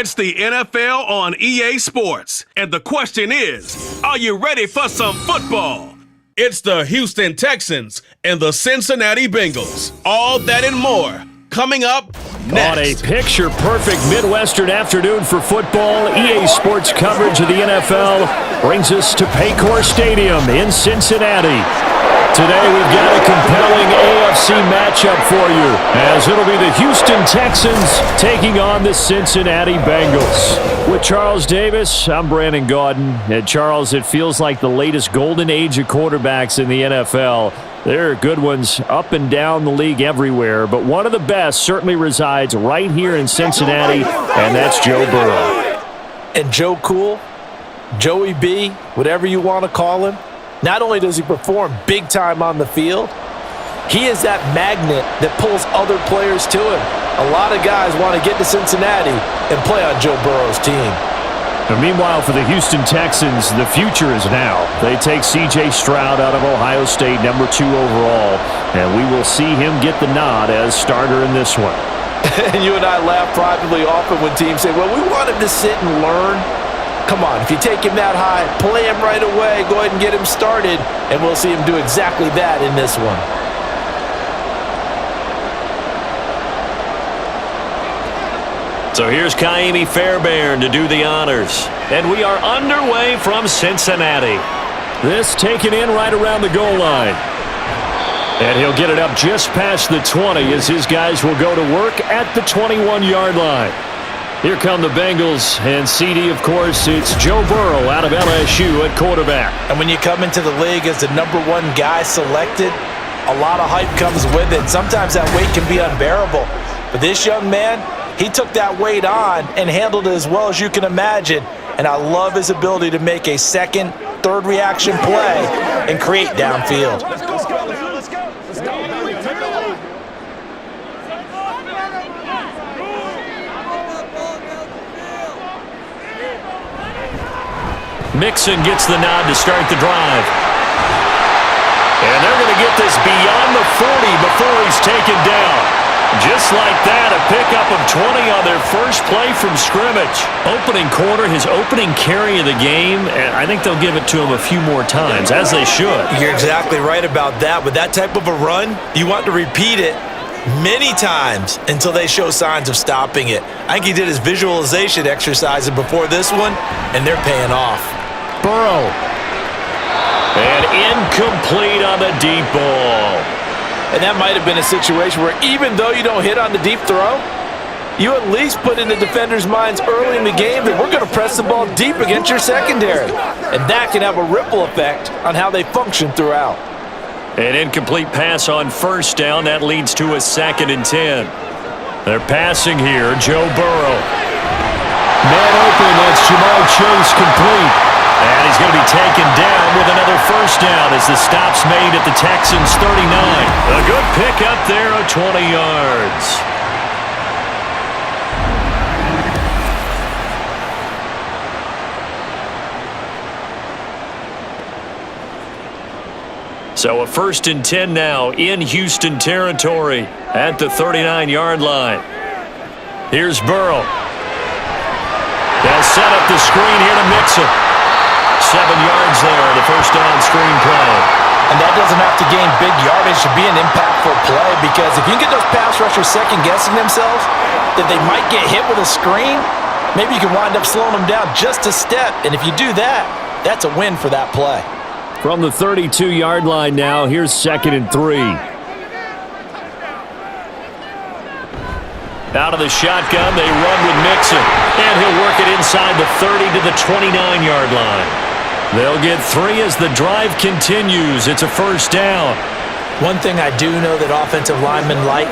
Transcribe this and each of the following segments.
It's the NFL on EA Sports. And the question is, are you ready for some football? It's the Houston Texans and the Cincinnati Bengals. All that and more coming up next. On a picture-perfect Midwestern afternoon for football, EA Sports coverage of the NFL brings us to Paycor Stadium in Cincinnati. Today we've got a compelling AFC matchup for you, as it'll be the Houston Texans taking on the Cincinnati Bengals. With Charles Davis, I'm Brandon Gaudin. And Charles, it feels like the latest golden age of quarterbacks in the NFL. There are good ones up and down the league everywhere, but one of the best certainly resides right here in Cincinnati, and that's Joe Burrow. And Joe Cool, Joey B, whatever you want to call him, not only does he perform big time on the field, he is that magnet that pulls other players to him. A lot of guys want to get to Cincinnati and play on Joe Burrow's team. And meanwhile, for the Houston Texans, the future is now. They take C.J. Stroud out of Ohio State, number 2 overall, and we will see him get the nod as starter in this one. And you and I laugh privately often when teams say, well, we want him to sit and learn. Come on, if you take him that high, play him right away, go ahead and get him started, and we'll see him do exactly that in this one. So here's Kaimi Fairbairn to do the honors. And we are underway from Cincinnati. This taken in right around the goal line. And he'll get it up just past the 20 as his guys will go to work at the 21-yard line. Here come the Bengals, and CD, of course, it's Joe Burrow out of LSU at quarterback. And when you come into the league as the number 1 guy selected, a lot of hype comes with it. Sometimes that weight can be unbearable. But this young man, he took that weight on and handled it as well as you can imagine. And I love his ability to make a second, third reaction play and create downfield. Mixon gets the nod to start the drive. And they're going to get this beyond the 40 before he's taken down. Just like that, a pickup of 20 on their first play from scrimmage. Opening quarter, his opening carry of the game, and I think they'll give it to him a few more times, as they should. You're exactly right about that. With that type of a run, you want to repeat it many times until they show signs of stopping it. I think he did his visualization exercise before this one, and they're paying off. Burrow. And incomplete on the deep ball. And that might have been a situation where even though you don't hit on the deep throw, you at least put in the defenders' minds early in the game that we're going to press the ball deep against your secondary. And that can have a ripple effect on how they function throughout. An incomplete pass on first down. That leads to a 2nd and 10. They're passing here. Joe Burrow. Man open. That's Jamar Chase complete. And he's going to be taken down with another first down as the stop's made at the Texans' 39. A good pickup there of 20 yards. So a 1st and 10 now in Houston territory at the 39-yard line. Here's Burrow. They'll set up the screen here to Mixon. 7 yards there, the first down screen play. And that doesn't have to gain big yardage to be an impactful play, because if you can get those pass rushers second-guessing themselves that they might get hit with a screen, maybe you can wind up slowing them down just a step. And if you do that, that's a win for that play. From the 32-yard line now, here's 2nd and 3. Out of the shotgun, they run with Mixon. And he'll work it inside the 30 to the 29-yard line. They'll get 3 as the drive continues. It's a first down. One thing I do know that offensive linemen like,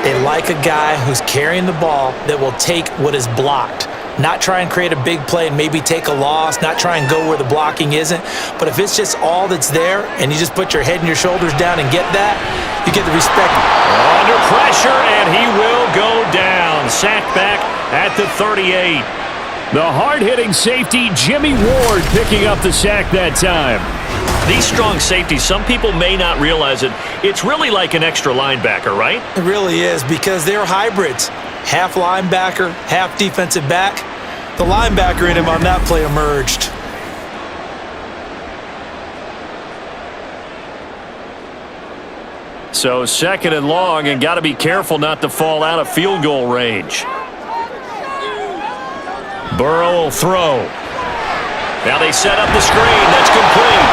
they like a guy who's carrying the ball that will take what is blocked. Not try and create a big play and maybe take a loss, not try and go where the blocking isn't. But if it's just all that's there and you just put your head and your shoulders down and get that, you get the respect. Under pressure, and he will go down. Sacked back at the 38. The hard-hitting safety, Jimmy Ward, picking up the sack that time. These strong safeties, some people may not realize it. It's really like an extra linebacker, right? It really is, because they're hybrids. half linebacker, half defensive back. The linebacker in him on that play emerged. So 2nd and long, and got to be careful not to fall out of field goal range. Burrow will throw. Now they set up the screen. That's complete.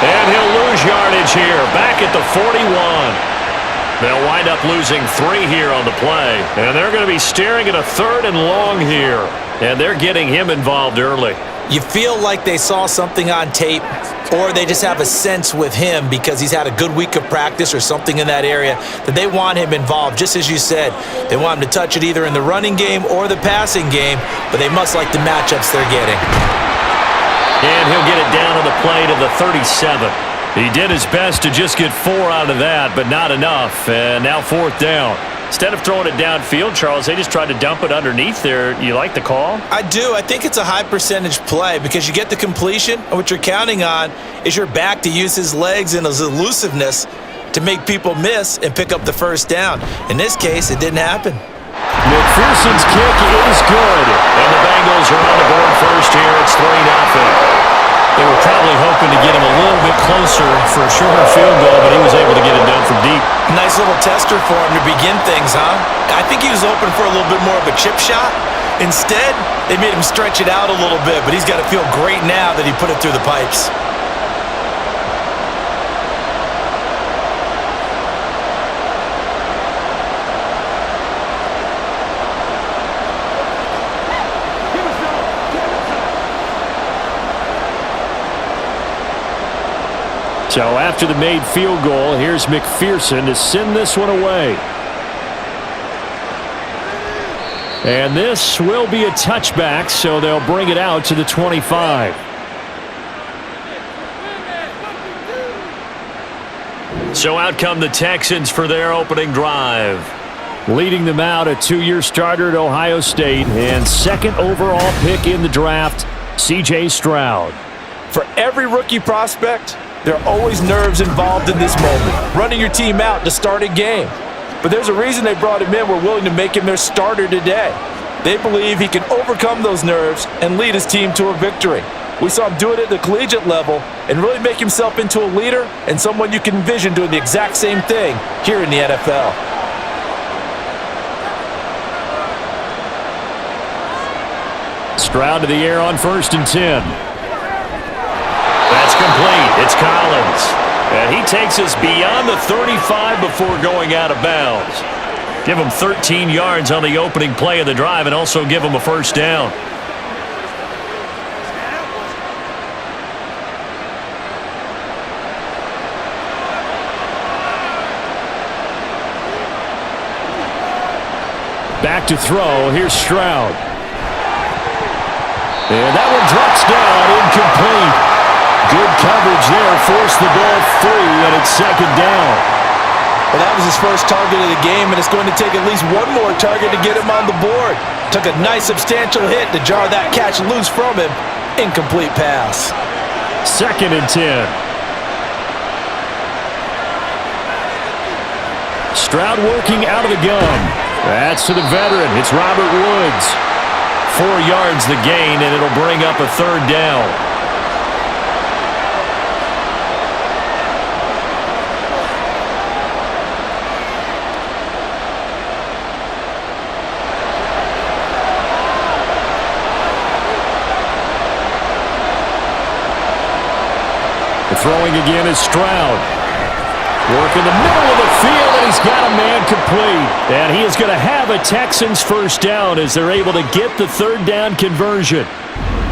And he'll lose yardage here. Back at the 41. They'll wind up losing 3 here on the play. And they're going to be staring at a 3rd and long here. And they're getting him involved early. You feel like they saw something on tape, or they just have a sense with him because he's had a good week of practice or something in that area that they want him involved. Just as you said, they want him to touch it either in the running game or the passing game, but they must like the matchups they're getting. And he'll get it down to the play to the 37. He did his best to just get 4 out of that, but not enough. And now 4th down. Instead of throwing it downfield, Charles, they just tried to dump it underneath there. You like the call? I do. I think it's a high percentage play because you get the completion, and what you're counting on is your back to use his legs and his elusiveness to make people miss and pick up the 1st down. In this case, it didn't happen. McPherson's kick is good. And the Bengals are on the board first here. It's 3-0. They were probably hoping to get him a little bit closer for a shorter field goal, but he was able to get it done from deep. Nice little tester for him to begin things, huh? I think he was open for a little bit more of a chip shot. Instead, they made him stretch it out a little bit, but he's got to feel great now that he put it through the pipes. So after the made field goal, here's McPherson to send this one away. And this will be a touchback, so they'll bring it out to the 25. So out come the Texans for their opening drive. Leading them out, a 2-year starter at Ohio State and 2nd overall pick in the draft, C.J. Stroud. For every rookie prospect, there are always nerves involved in this moment, running your team out to start a game. But there's a reason they brought him in. We're willing to make him their starter today. They believe he can overcome those nerves and lead his team to a victory. We saw him do it at the collegiate level and really make himself into a leader and someone you can envision doing the exact same thing here in the NFL. Stroud to the air on 1st and 10. That's complete. It's Collins. And he takes us beyond the 35 before going out of bounds. Give him 13 yards on the opening play of the drive and also give him a 1st down. Back to throw. Here's Stroud. And that one drops down, incomplete. Good coverage there, forced the ball free, and it's 2nd down. Well, that was his first target of the game, and it's going to take at least one more target to get him on the board. Took a nice substantial hit to jar that catch loose from him. Incomplete pass. 2nd and 10. Stroud working out of the gun. That's to the veteran. It's Robert Woods. 4 yards the gain, and it'll bring up a 3rd down. Throwing again is Stroud. Work in the middle of the field, and he's got a man complete. And he is going to have a Texans 1st down as they're able to get the 3rd down conversion.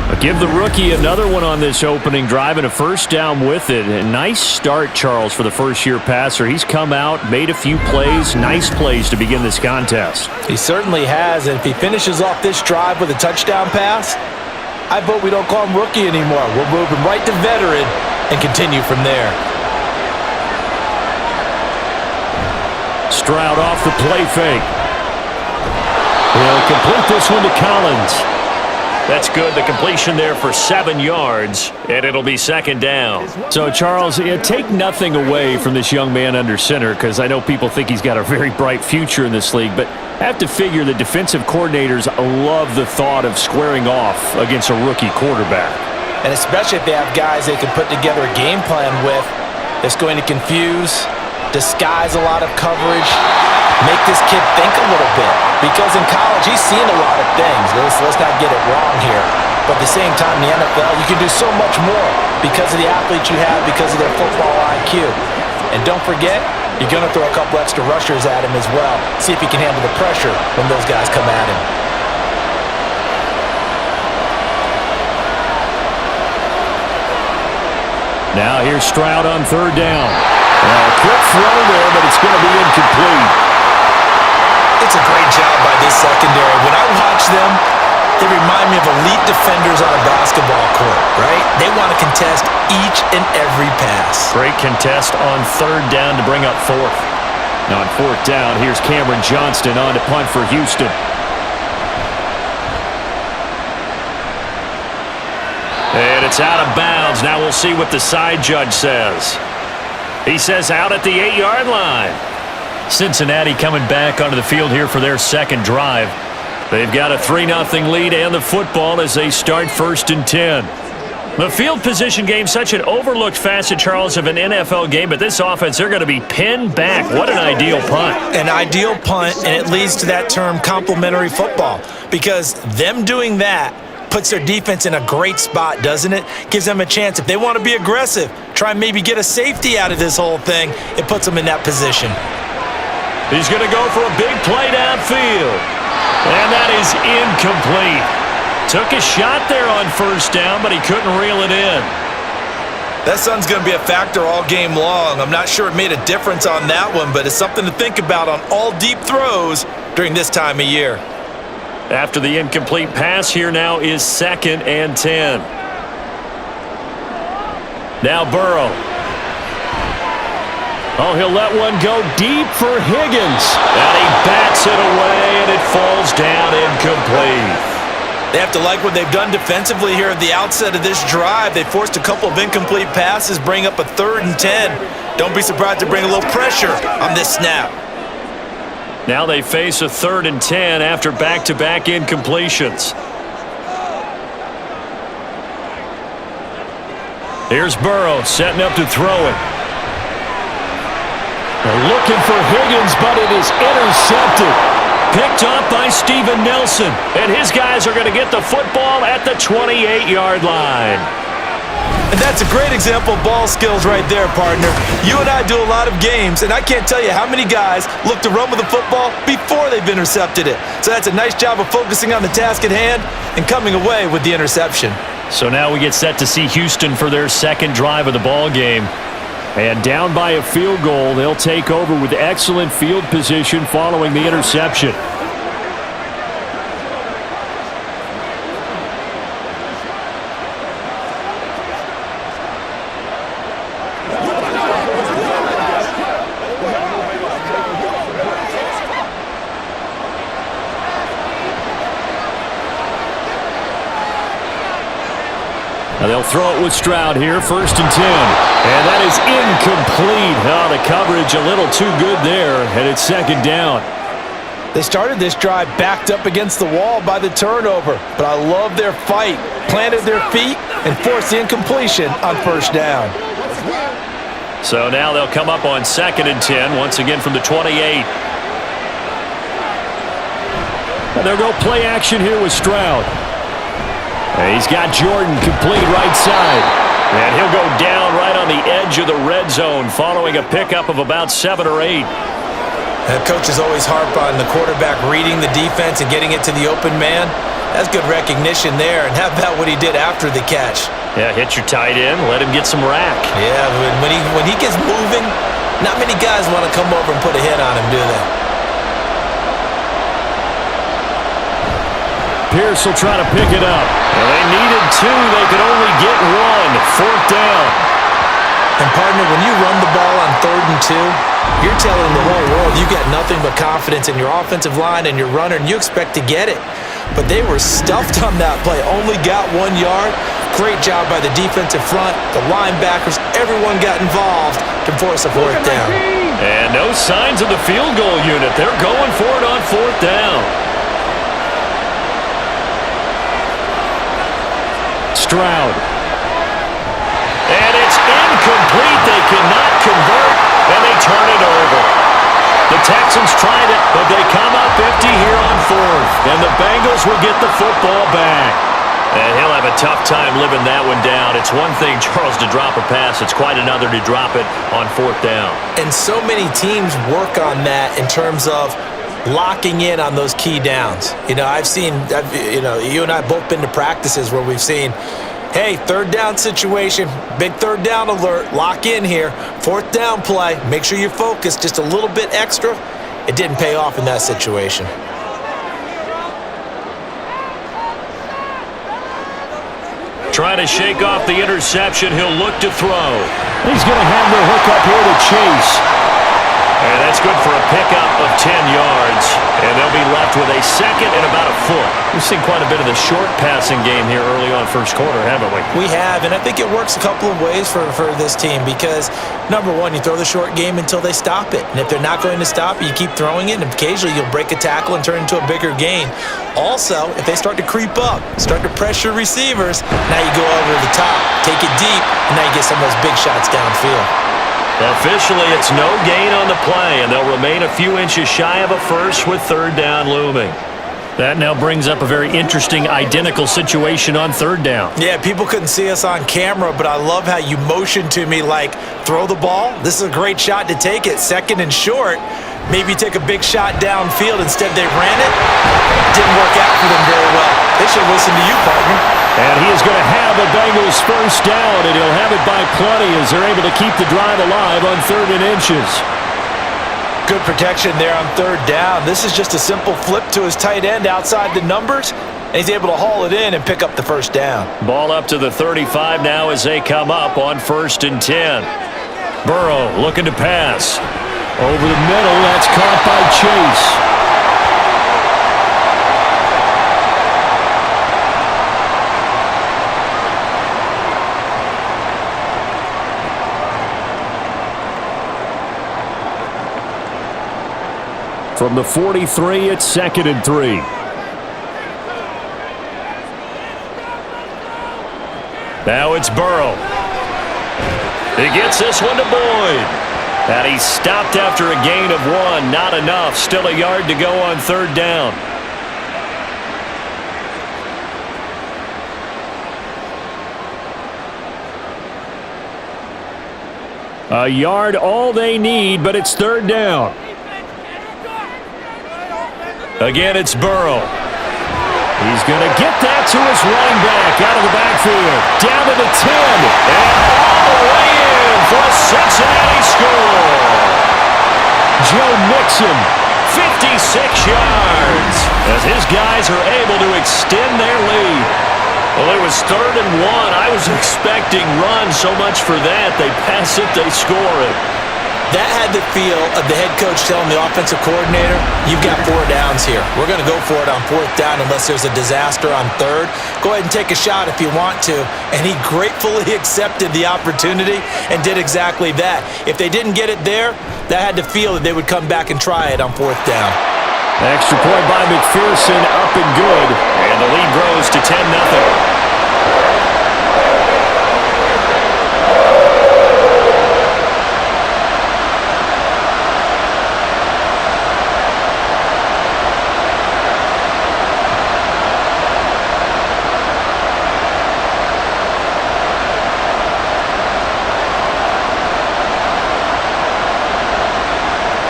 I'll give the rookie another one on this opening drive and a 1st down with it. A nice start, Charles, for the first-year passer. He's come out, made a few plays, nice plays to begin this contest. He certainly has, and if he finishes off this drive with a touchdown pass, I vote we don't call him rookie anymore. We'll move him right to veteran and continue from there. Stroud off the play fake. He'll complete this one to Collins. That's good. The completion there for 7 yards, and it'll be second down. So, Charles, take nothing away from this young man under center, because I know people think he's got a very bright future in this league, but I have to figure the defensive coordinators love the thought of squaring off against a rookie quarterback. And especially if they have guys they can put together a game plan with that's going to confuse, disguise a lot of coverage, make this kid think a little bit. Because in college, he's seen a lot of things. Let's not get it wrong here. But at the same time, in the NFL, you can do so much more because of the athletes you have, because of their football IQ. And don't forget, you're going to throw a couple extra rushers at him as well. See if he can handle the pressure when those guys come at him. Now here's Stroud on third down. A quick throw there, but it's going to be incomplete. It's a great job by this secondary. When I watch them, they remind me of elite defenders on a basketball court, right? They want to contest each and every pass. Great contest on third down to bring up fourth. Now on fourth down, here's Cameron Johnston on to punt for Houston. And it's out of bounds. Now we'll see what the side judge says. He says out at the 8-yard line. Cincinnati coming back onto the field here for their second drive. They've got a 3-0 lead and the football as they start 1st and 10. The field position game, such an overlooked facet, Charles, of an NFL game, but this offense, they're going to be pinned back. What an ideal punt. An ideal punt, and it leads to that term complementary football, because them doing that puts their defense in a great spot, doesn't it? Gives them a chance. If they want to be aggressive, try and maybe get a safety out of this whole thing, it puts them in that position. He's going to go for a big play downfield. And that is incomplete. Took a shot there on first down, but he couldn't reel it in. That sun's going to be a factor all game long. I'm not sure it made a difference on that one, but it's something to think about on all deep throws during this time of year. After the incomplete pass, here now is 2nd and 10. Now Burrow. Oh, he'll let one go deep for Higgins. And he bats it away, and it falls down incomplete. They have to like what they've done defensively here at the outset of this drive. They forced a couple of incomplete passes, bring up a 3rd and 10. Don't be surprised to bring a little pressure on this snap. Now they face a 3rd and 10 after back-to-back incompletions. Here's Burrow setting up to throw it. They're looking for Higgins, but it is intercepted. Picked up by Steven Nelson. And his guys are going to get the football at the 28-yard line. And that's a great example of ball skills right there, partner. You and I do a lot of games, and I can't tell you how many guys look to run with the football before they've intercepted it. So that's a nice job of focusing on the task at hand and coming away with the interception. So now we get set to see Houston for their second drive of the ball game. And down by a field goal, they'll take over with excellent field position following the interception. Now they'll throw it with Stroud here, 1st and 10. And that is incomplete. Oh, the coverage a little too good there, and it's 2nd down. They started this drive backed up against the wall by the turnover, but I love their fight. Planted their feet and forced the incompletion on 1st down. So now they'll come up on 2nd and 10, once again from the 28. And they'll go play action here with Stroud. And he's got Jordan complete right side. And he'll go down right on the edge of the red zone following a pickup of about 7 or 8. Coaches always harp on the quarterback reading the defense and getting it to the open man. That's good recognition there. And how about what he did after the catch? Yeah, hit your tight end, let him get some rack. Yeah, when he gets moving, not many guys want to come over and put a hit on him, do they? Pierce will try to pick it up. Well, they needed 2. They could only get 1. 4th down. And, partner, when you run the ball on 3rd and 2, you're telling the whole world you got nothing but confidence in your offensive line and your runner, and you expect to get it. but they were stuffed on that play. Only got 1 yard. Great job by the defensive front, the linebackers, everyone got involved to force a fourth down. And no signs of the field goal unit. They're going for it on fourth down. Stroud. And it's incomplete. They cannot convert, and they turn it over. The Texans tried it, but they come up empty here on fourth, and the Bengals will get the football back. And he'll have a tough time living that one down. It's one thing, Charles, to drop a pass. It's quite another to drop it on fourth down. And so many teams work on that in terms of locking in on those key downs. You know, you and I both been to practices where we've seen, hey, third down situation, big third down alert, lock in here, fourth down play, make sure you're focused just a little bit extra. It didn't pay off in that situation. Trying to shake off the interception. He'll look to throw. He's going to have the hook up here to Chase. And that's good for a pickup of 10 yards. And they'll be left with a second and about a foot. We've seen quite a bit of the short passing game here early on first quarter, haven't we? We have, and I think it works a couple of ways for this team because, number one, you throw the short game until they stop it. And if they're not going to stop it, you keep throwing it, and occasionally you'll break a tackle and turn it into a bigger gain. Also, if they start to creep up, start to pressure receivers, now you go over the top, take it deep, and now you get some of those big shots downfield. Officially, it's no gain on the play, and they'll remain a few inches shy of a first with third down looming. That now brings up a very interesting identical situation on third down. Yeah, people couldn't see us on camera, but I love how you motioned to me like, throw the ball. This is a great shot to take it. Second and short. Maybe take a big shot downfield. Instead, they ran it. Didn't work out for them very well. They should listen to you, partner. And he is going to have the Bengals first down, and he'll have it by plenty as they're able to keep the drive alive on 3rd and inches. Good protection there on third down. This is just a simple flip to his tight end outside the numbers, and he's able to haul it in and pick up the first down. Ball up to the 35 now as they come up on 1st and 10. Burrow looking to pass. Over the middle, that's caught by Chase. From the 43, it's 2nd and 3. Now it's Burrow. He gets this one to Boyd. And he stopped after a gain of 1. Not enough. Still a yard to go on 3rd down. A yard all they need, but it's 3rd down. Again, it's Burrow. He's going to get that to his running back out of the backfield. Down to the 10. And all the way in for a Cincinnati score. Joe Mixon, 56 yards. As his guys are able to extend their lead. Well, it was 3rd and 1. I was expecting run so much for that. They pass it, they score it. That had the feel of the head coach telling the offensive coordinator, you've got 4 downs here. We're going to go for it on 4th down unless there's a disaster on 3rd. Go ahead and take a shot if you want to. And he gratefully accepted the opportunity and did exactly that. If they didn't get it there, that had the feel that they would come back and try it on 4th down. Extra point by McPherson, up and good. And the lead grows to 10-0.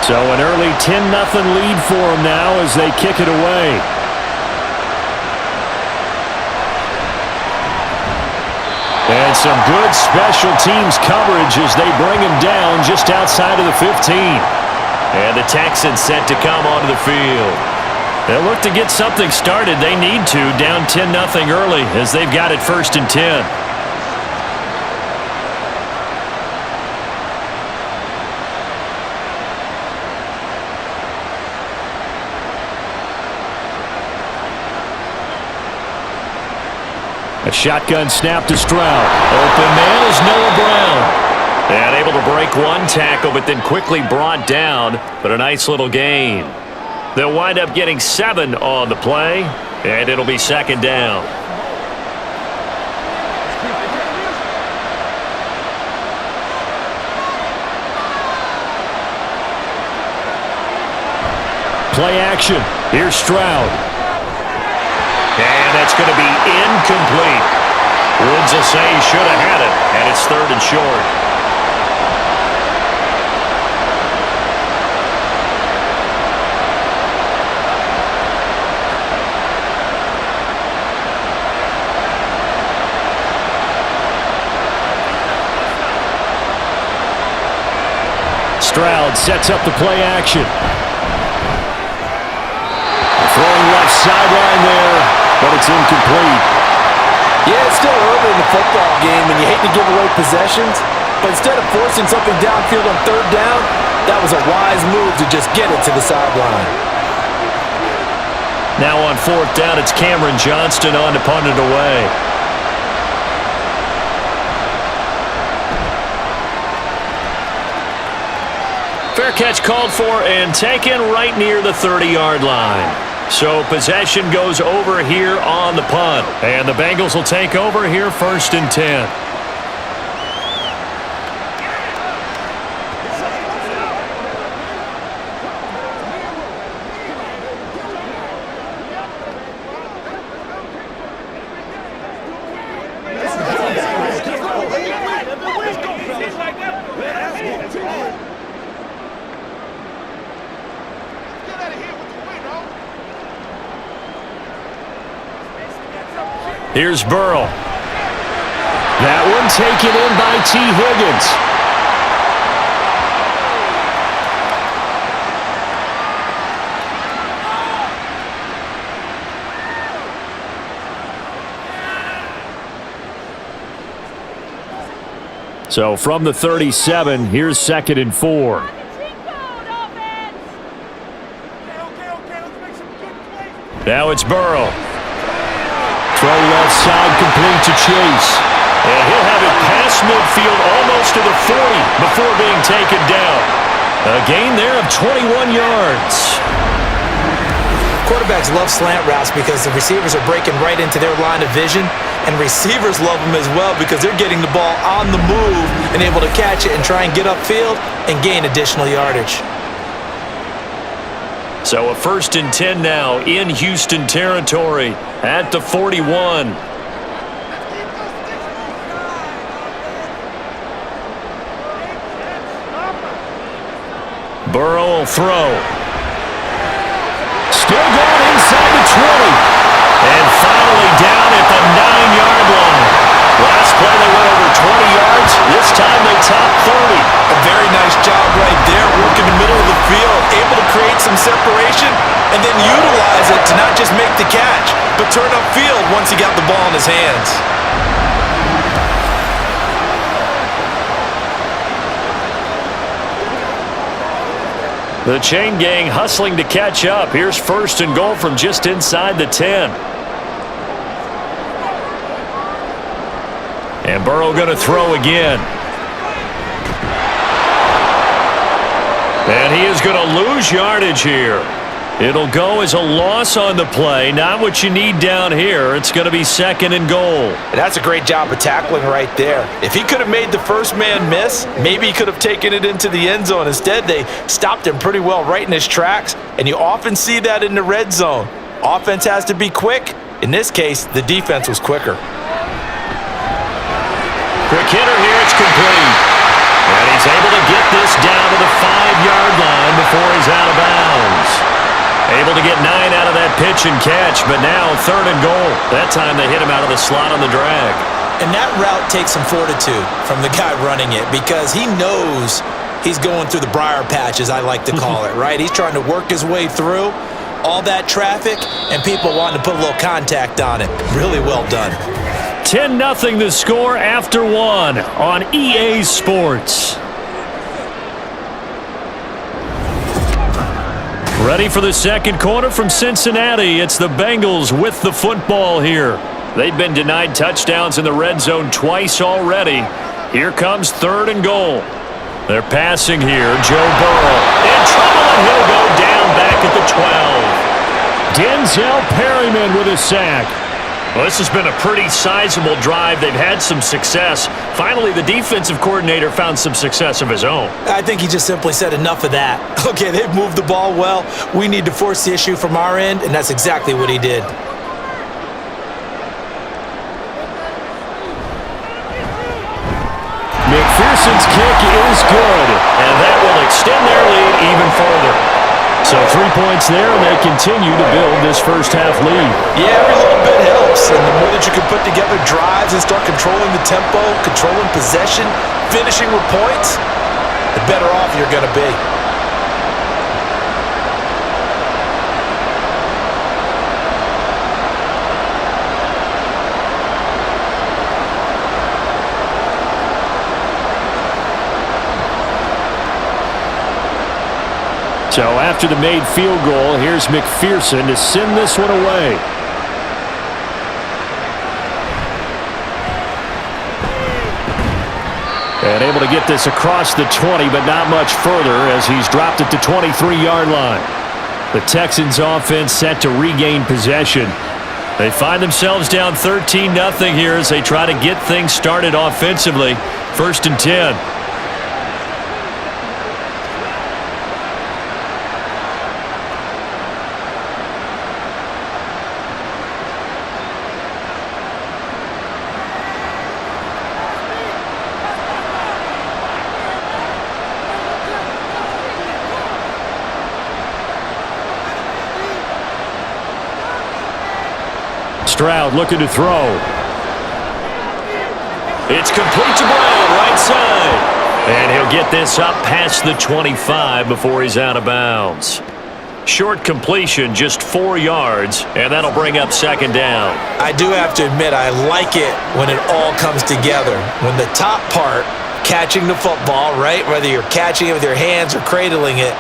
So an early 10-0 lead for them now as they kick it away. And some good special teams coverage as they bring him down just outside of the 15. And the Texans set to come onto the field. They'll look to get something started. They need to, down 10-0 early as they've got it 1st and 10. A shotgun snap to Stroud. Open man is Noah Brown. And able to break one tackle, but then quickly brought down. But a nice little gain. They'll wind up getting 7 on the play, and it'll be second down. Play action. Here's Stroud. And that's going to be incomplete. Woods will say he should have had it, and it's 3rd and short. Stroud sets up the play action. Throwing left sideline there, but it's incomplete. Yeah, it's still early in the football game, and you hate to give away possessions, but instead of forcing something downfield on 3rd down, that was a wise move to just get it to the sideline. Now on 4th down, it's Cameron Johnston on to punt it away. Fair catch called for and taken right near the 30-yard line. So possession goes over here on the punt. And the Bengals will take over here 1st and 10. Here's Burrow. That one taken in by T. Higgins. So from the 37, here's 2nd and 4. Now it's Burrow. Throw left side complete to Chase. And he'll have it past midfield almost to the 40 before being taken down. A gain there of 21 yards. Quarterbacks love slant routes because the receivers are breaking right into their line of vision, and receivers love them as well because they're getting the ball on the move and able to catch it and try and get upfield and gain additional yardage. So a 1st and 10 now in Houston territory at the 41. Burrow will throw. Still going inside the 20. And finally down at the 9-yard line. Last play they went over 20 yards. This time they top 30. A very nice job right there, working the middle of the field, able to create some separation and then utilize it to not just make the catch, but turn upfield once he got the ball in his hands. The chain gang hustling to catch up. Here's 1st and goal from just inside the 10. And Burrow going to throw again. And he is going to lose yardage here. It'll go as a loss on the play. Not what you need down here. It's going to be 2nd and goal. And that's a great job of tackling right there. If he could have made the first man miss, maybe he could have taken it into the end zone. Instead, they stopped him pretty well right in his tracks, and you often see that in the red zone. Offense has to be quick. In this case, the defense was quicker. Quick hitter here. It's complete. And he's able to get this down to the 5-yard line before he's out of bounds. Able to get 9 out of that pitch and catch, but now 3rd and goal. That time they hit him out of the slot on the drag. And that route takes some fortitude from the guy running it because he knows he's going through the briar patch, as I like to call it, right? He's trying to work his way through all that traffic and people wanting to put a little contact on it. Really well done. 10-0 the score after 1 on EA Sports. Ready for the second quarter from Cincinnati. It's the Bengals with the football here. They've been denied touchdowns in the red zone twice already. Here comes 3rd and goal. They're passing here. Joe Burrow in trouble, and he'll go down back at the 12. Denzel Perryman with a sack. Well, this has been a pretty sizable drive. They've had some success. Finally, the defensive coordinator found some success of his own. I think he just simply said enough of that. Okay, they've moved the ball well. We need to force the issue from our end, and that's exactly what he did. McPherson's kick is good, and that will extend their lead even further. So 3 points there, and they continue to build this first-half lead. Yeah, every little bit helps, and the more that you can put together drives and start controlling the tempo, controlling possession, finishing with points, the better off you're going to be. So after the made field goal, here's McPherson to send this one away. And able to get this across the 20, but not much further as he's dropped it to 23-yard line. The Texans offense set to regain possession. They find themselves down 13-0 here as they try to get things started offensively. 1st and 10. Stroud looking to throw. It's complete to Brown, right side. And he'll get this up past the 25 before he's out of bounds. Short completion, just 4 yards, and that'll bring up 2nd down. I do have to admit, I like it when it all comes together. When the top part, catching the football, right, whether you're catching it with your hands or cradling it,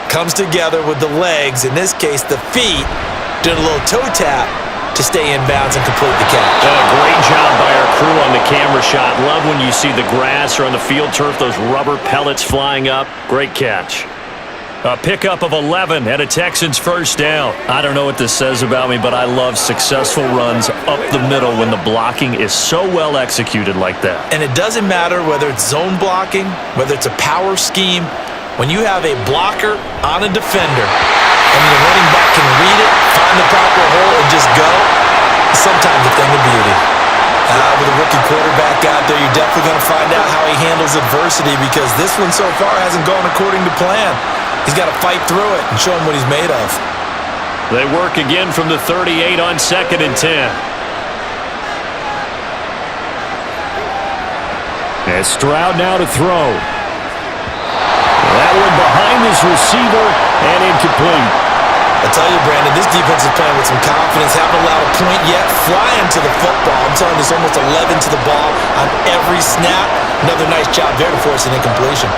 comes together with the legs, in this case the feet, doing a little toe tap to stay in bounds and complete the catch. Great job by our crew on the camera shot. Love when you see the grass or on the field turf, those rubber pellets flying up. Great catch. A pickup of 11 and a Texans 1st down. I don't know what this says about me, but I love successful runs up the middle when the blocking is so well executed like that. And it doesn't matter whether it's zone blocking, whether it's a power scheme. When you have a blocker on a defender and the running back can read it, find the proper hole, and just go, sometimes a thing of beauty. With a rookie quarterback out there, you're definitely going to find out how he handles adversity because this one so far hasn't gone according to plan. He's got to fight through it and show him what he's made of. They work again from the 38 on 2nd and 10. And Stroud now to throw. That one behind his receiver and incomplete. I tell you, Brandon, this defense is playing with some confidence. Haven't allowed a point yet. Flying to the football. I'm telling you, there's almost 11 to the ball on every snap. Another nice job there to force an incompletion.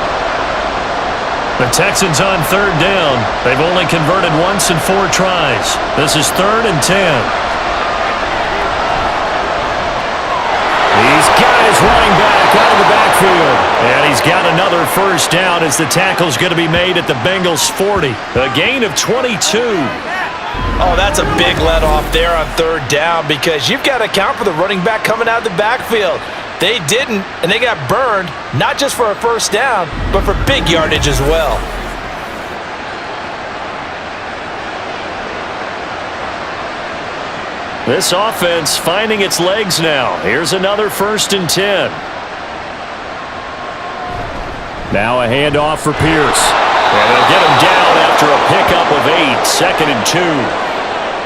The Texans on 3rd down. They've only converted once in 4 tries. This is 3rd and 10. He's got his running back out of the backfield. And he's got another 1st down as the tackle's going to be made at the Bengals 40. A gain of 22. Oh, that's a big let off there on 3rd down because you've got to account for the running back coming out of the backfield. They didn't, and they got burned, not just for a 1st down, but for big yardage as well. This offense finding its legs now. Here's another 1st and 10. Now a handoff for Pierce. And they'll get him down after a pickup of 8, 2nd and 2.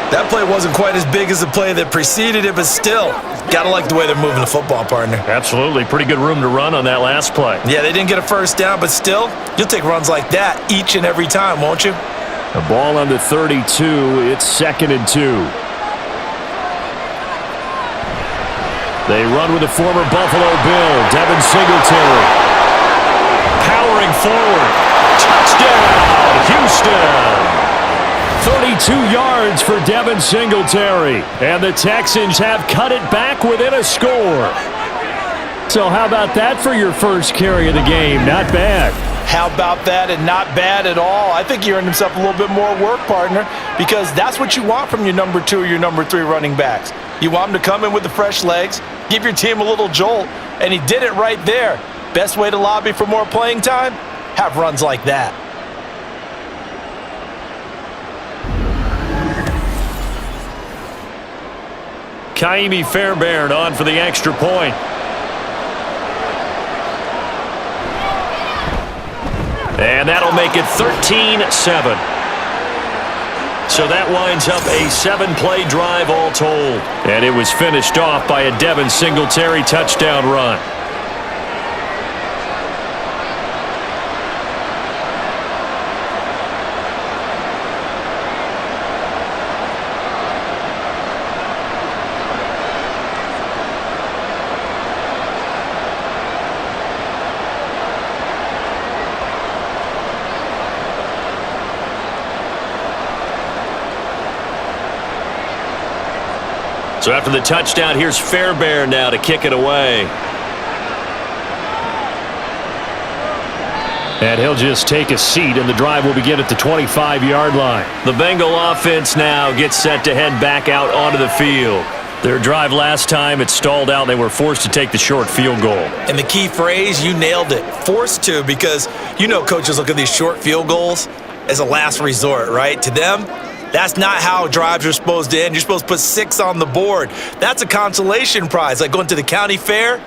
That play wasn't quite as big as the play that preceded it, but still, gotta like the way they're moving the football, partner. Absolutely. Pretty good room to run on that last play. Yeah, they didn't get a 1st down, but still, you'll take runs like that each and every time, won't you? The ball on the 32. It's 2nd and 2. They run with the former Buffalo Bill, Devin Singletary. Powering forward. Touchdown, Houston. 32 22 yards for Devin Singletary. And the Texans have cut it back within a score. So how about that for your first carry of the game? Not bad. How about that, and not bad at all. I think he earned himself a little bit more work, partner, because that's what you want from your number 2 or your number 3 running backs. You want him to come in with the fresh legs, give your team a little jolt, and he did it right there. Best way to lobby for more playing time? Have runs like that. Kaimi Fairbairn on for the extra point. And that'll make it 13-7. So that winds up a 7-play drive all told. And it was finished off by a Devin Singletary touchdown run. So after the touchdown, here's Fairbairn now to kick it away. And he'll just take a seat, and the drive will begin at the 25-yard line. The Bengal offense now gets set to head back out onto the field. Their drive last time, it stalled out. They were forced to take the short field goal. And the key phrase, you nailed it, forced to, because you know coaches look at these short field goals as a last resort, right? To them, that's not how drives are supposed to end. You're supposed to put 6 on the board. That's a consolation prize, like going to the county fair.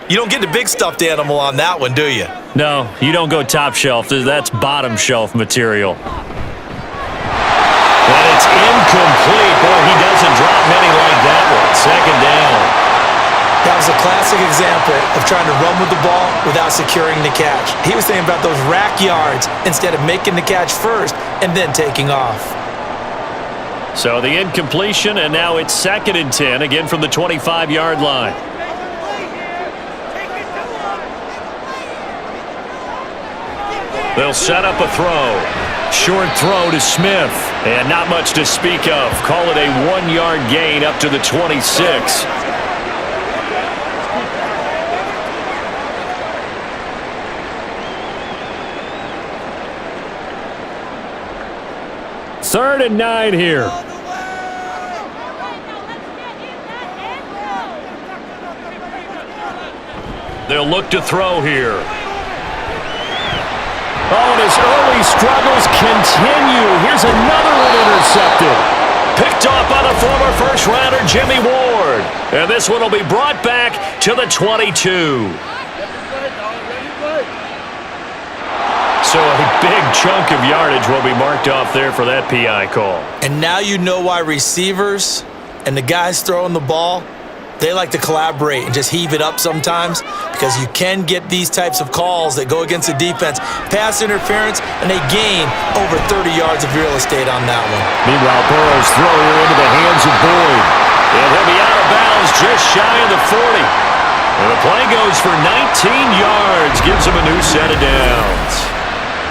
You don't get the big stuffed animal on that one, do you? No, you don't go top shelf. That's bottom shelf material. And it's incomplete. Boy, he doesn't drop many like that one. Second down. That was a classic example of trying to run with the ball without securing the catch. He was thinking about those rack yards instead of making the catch first and then taking off. So the incompletion, and now it's 2nd and 10, again from the 25-yard line. They'll set up a throw. Short throw to Smith, and not much to speak of. Call it a 1-yard gain up to the 26. Third and 9 here. They'll look to throw here. Oh, and his early struggles continue. Here's another one intercepted. Picked off by the former first-rounder Jimmy Ward. And this one will be brought back to the 22. So a big chunk of yardage will be marked off there for that PI call. And now you know why receivers and the guys throwing the ball, they like to collaborate and just heave it up sometimes, because you can get these types of calls that go against the defense. Pass interference, and they gain over 30 yards of real estate on that one. Meanwhile, Burrow's throw here into the hands of Boyd. And he'll be out of bounds just shy of the 40. And the play goes for 19 yards, gives him a new set of downs.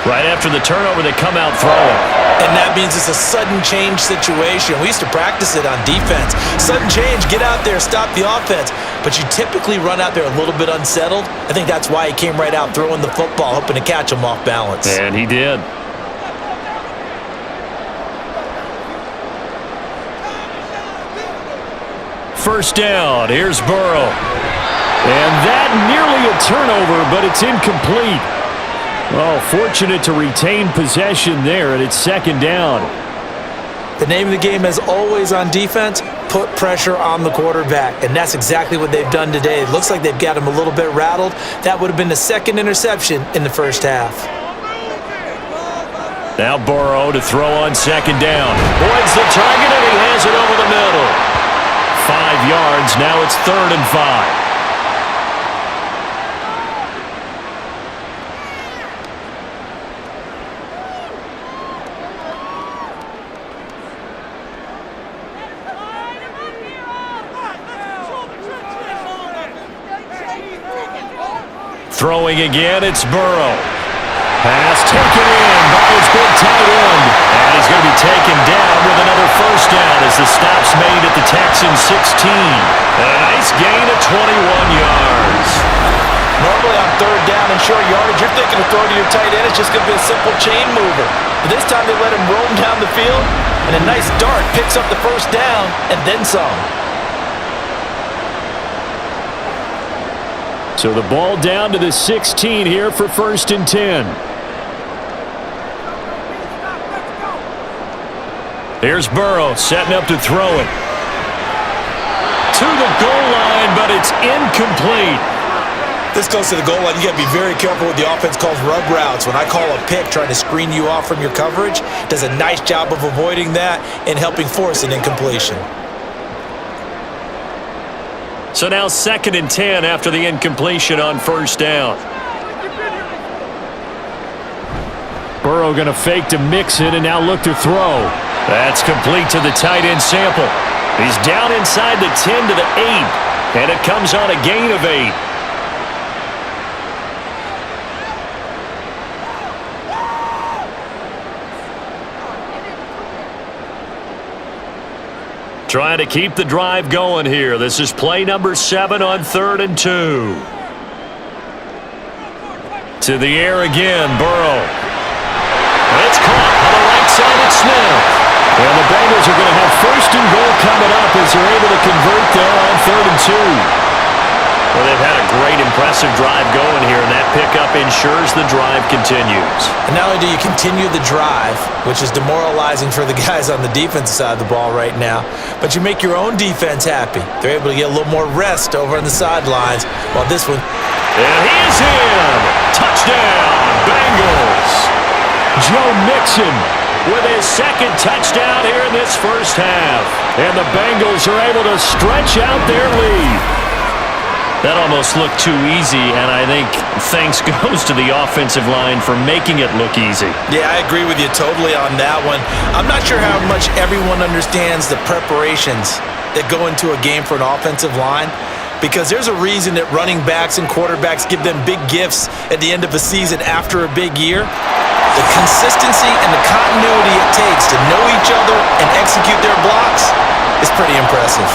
Right after the turnover, they come out throwing. And that means it's a sudden change situation. We used to practice it on defense. Sudden change, get out there, stop the offense. But you typically run out there a little bit unsettled. I think that's why he came right out throwing the football, hoping to catch him off balance. And he did. First down, here's Burrow. And that nearly a turnover, but it's incomplete. Oh, fortunate to retain possession there, and it's 2nd down. The name of the game, as always on defense, put pressure on the quarterback, and that's exactly what they've done today. It looks like they've got him a little bit rattled. That would have been the 2nd interception in the first half. Now Burrow to throw on 2nd down. Boyd's the target, and he has it over the middle. 5 yards, now it's 3rd and 5. Throwing again, it's Burrow. Pass taken in by his big tight end. And he's going to be taken down with another first down as the stop's made at the Texans 16. And a nice gain of 21 yards. Normally on third down and short yardage, you're thinking to throw to your tight end. It's just going to be a simple chain mover. But this time they let him roam down the field, and a nice dart picks up the first down and then some. So the ball down to the 16 here for 1st and 10. Here's Burrow setting up to throw it. To the goal line, but it's incomplete. This goes to the goal line. You got to be very careful with the offense calls rub routes. When I call a pick trying to screen you off from your coverage, does a nice job of avoiding that and helping force an incompletion. So now 2nd and 10 after the incompletion on first down. Burrow going to fake to Mixon and now look to throw. That's complete to the tight end Sample. He's down inside the 10 to the 8, and it comes on a gain of 8. Trying to keep the drive going here. This is play number 7 on 3rd and 2. To the air again, Burrow. It's caught on the right side at Smith. And the Bengals are going to have 1st and goal coming up as they're able to convert there on 3rd and 2. Well, they've had a great, impressive drive going here, and that pickup ensures the drive continues. And not only do you continue the drive, which is demoralizing for the guys on the defensive side of the ball right now, but you make your own defense happy. They're able to get a little more rest over on the sidelines, while this one... And he is in! Touchdown, Bengals! Joe Mixon with his 2nd touchdown here in this first half. And the Bengals are able to stretch out their lead. That almost looked too easy, and I think thanks goes to the offensive line for making it look easy. Yeah, I agree with you totally on that one. I'm not sure how much everyone understands the preparations that go into a game for an offensive line, because there's a reason that running backs and quarterbacks give them big gifts at the end of a season after a big year. The consistency and the continuity it takes to know each other and execute their blocks is pretty impressive.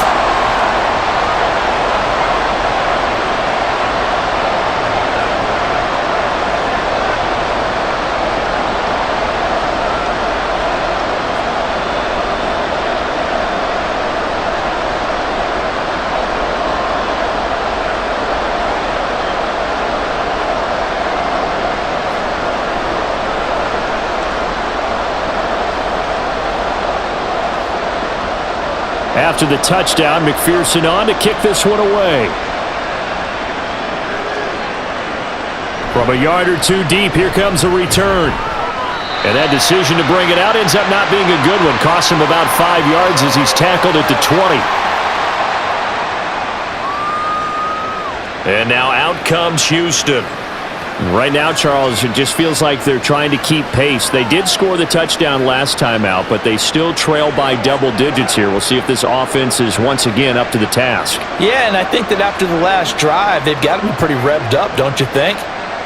After the touchdown, McPherson on to kick this one away. From a yard or two deep, here comes a return. And that decision to bring it out ends up not being a good one. Costs him about 5 yards as he's tackled at the 20. And now out comes Houston. Right now, Charles, it just feels like they're trying to keep pace. They did score the touchdown last time out, but they still trail by double digits here. We'll see if this offense is once again up to the task. Yeah, and I think that after the last drive, they've got to be pretty revved up, don't you think?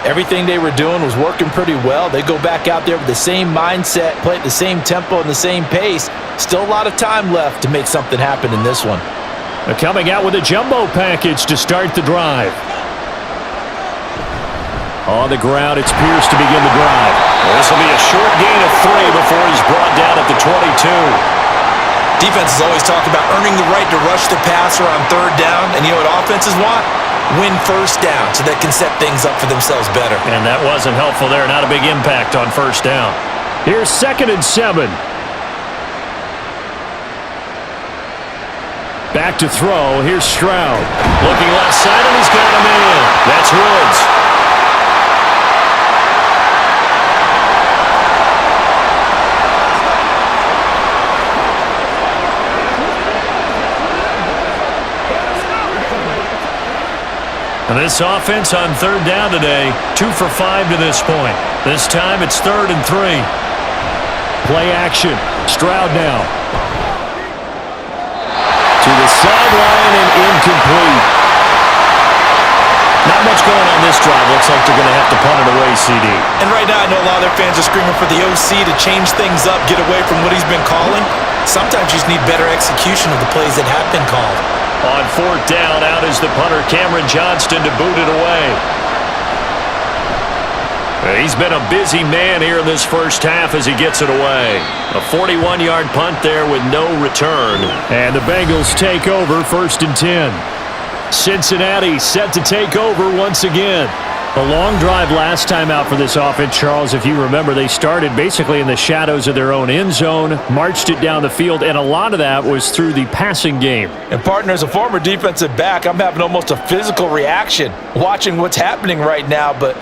Everything they were doing was working pretty well. They go back out there with the same mindset, play at the same tempo and the same pace. Still a lot of time left to make something happen in this one. They're coming out with a jumbo package to start the drive. On the ground, it's Pierce to begin the drive. This will be a short gain of 3 before he's brought down at the 22. Defenses always talk about earning the right to rush the passer on 3rd down, and you know what offenses want? Win 1st down so they can set things up for themselves better. And that wasn't helpful there. Not a big impact on 1st down. Here's 2nd and 7. Back to throw. Here's Stroud. Looking left side, and he's got him in. That's Woods. And this offense on 3rd down today, 2 for 5 to this point. This time it's 3rd and 3. Play action. Stroud now. To the sideline and incomplete. Not much going on this drive. Looks like they're going to have to punt it away, CD. And right now, I know a lot of their fans are screaming for the OC to change things up, get away from what he's been calling. Sometimes you just need better execution of the plays that have been called. On fourth down, out is the punter, Cameron Johnston, to boot it away. He's been a busy man here in this first half as he gets it away. A 41-yard punt there with no return. And the Bengals take over, 1st and 10. Cincinnati set to take over once again. A long drive last time out for this offense, Charles. If you remember, they started basically in the shadows of their own end zone, marched it down the field, and a lot of that was through the passing game. And partner, as a former defensive back, I'm having almost a physical reaction watching what's happening right now, but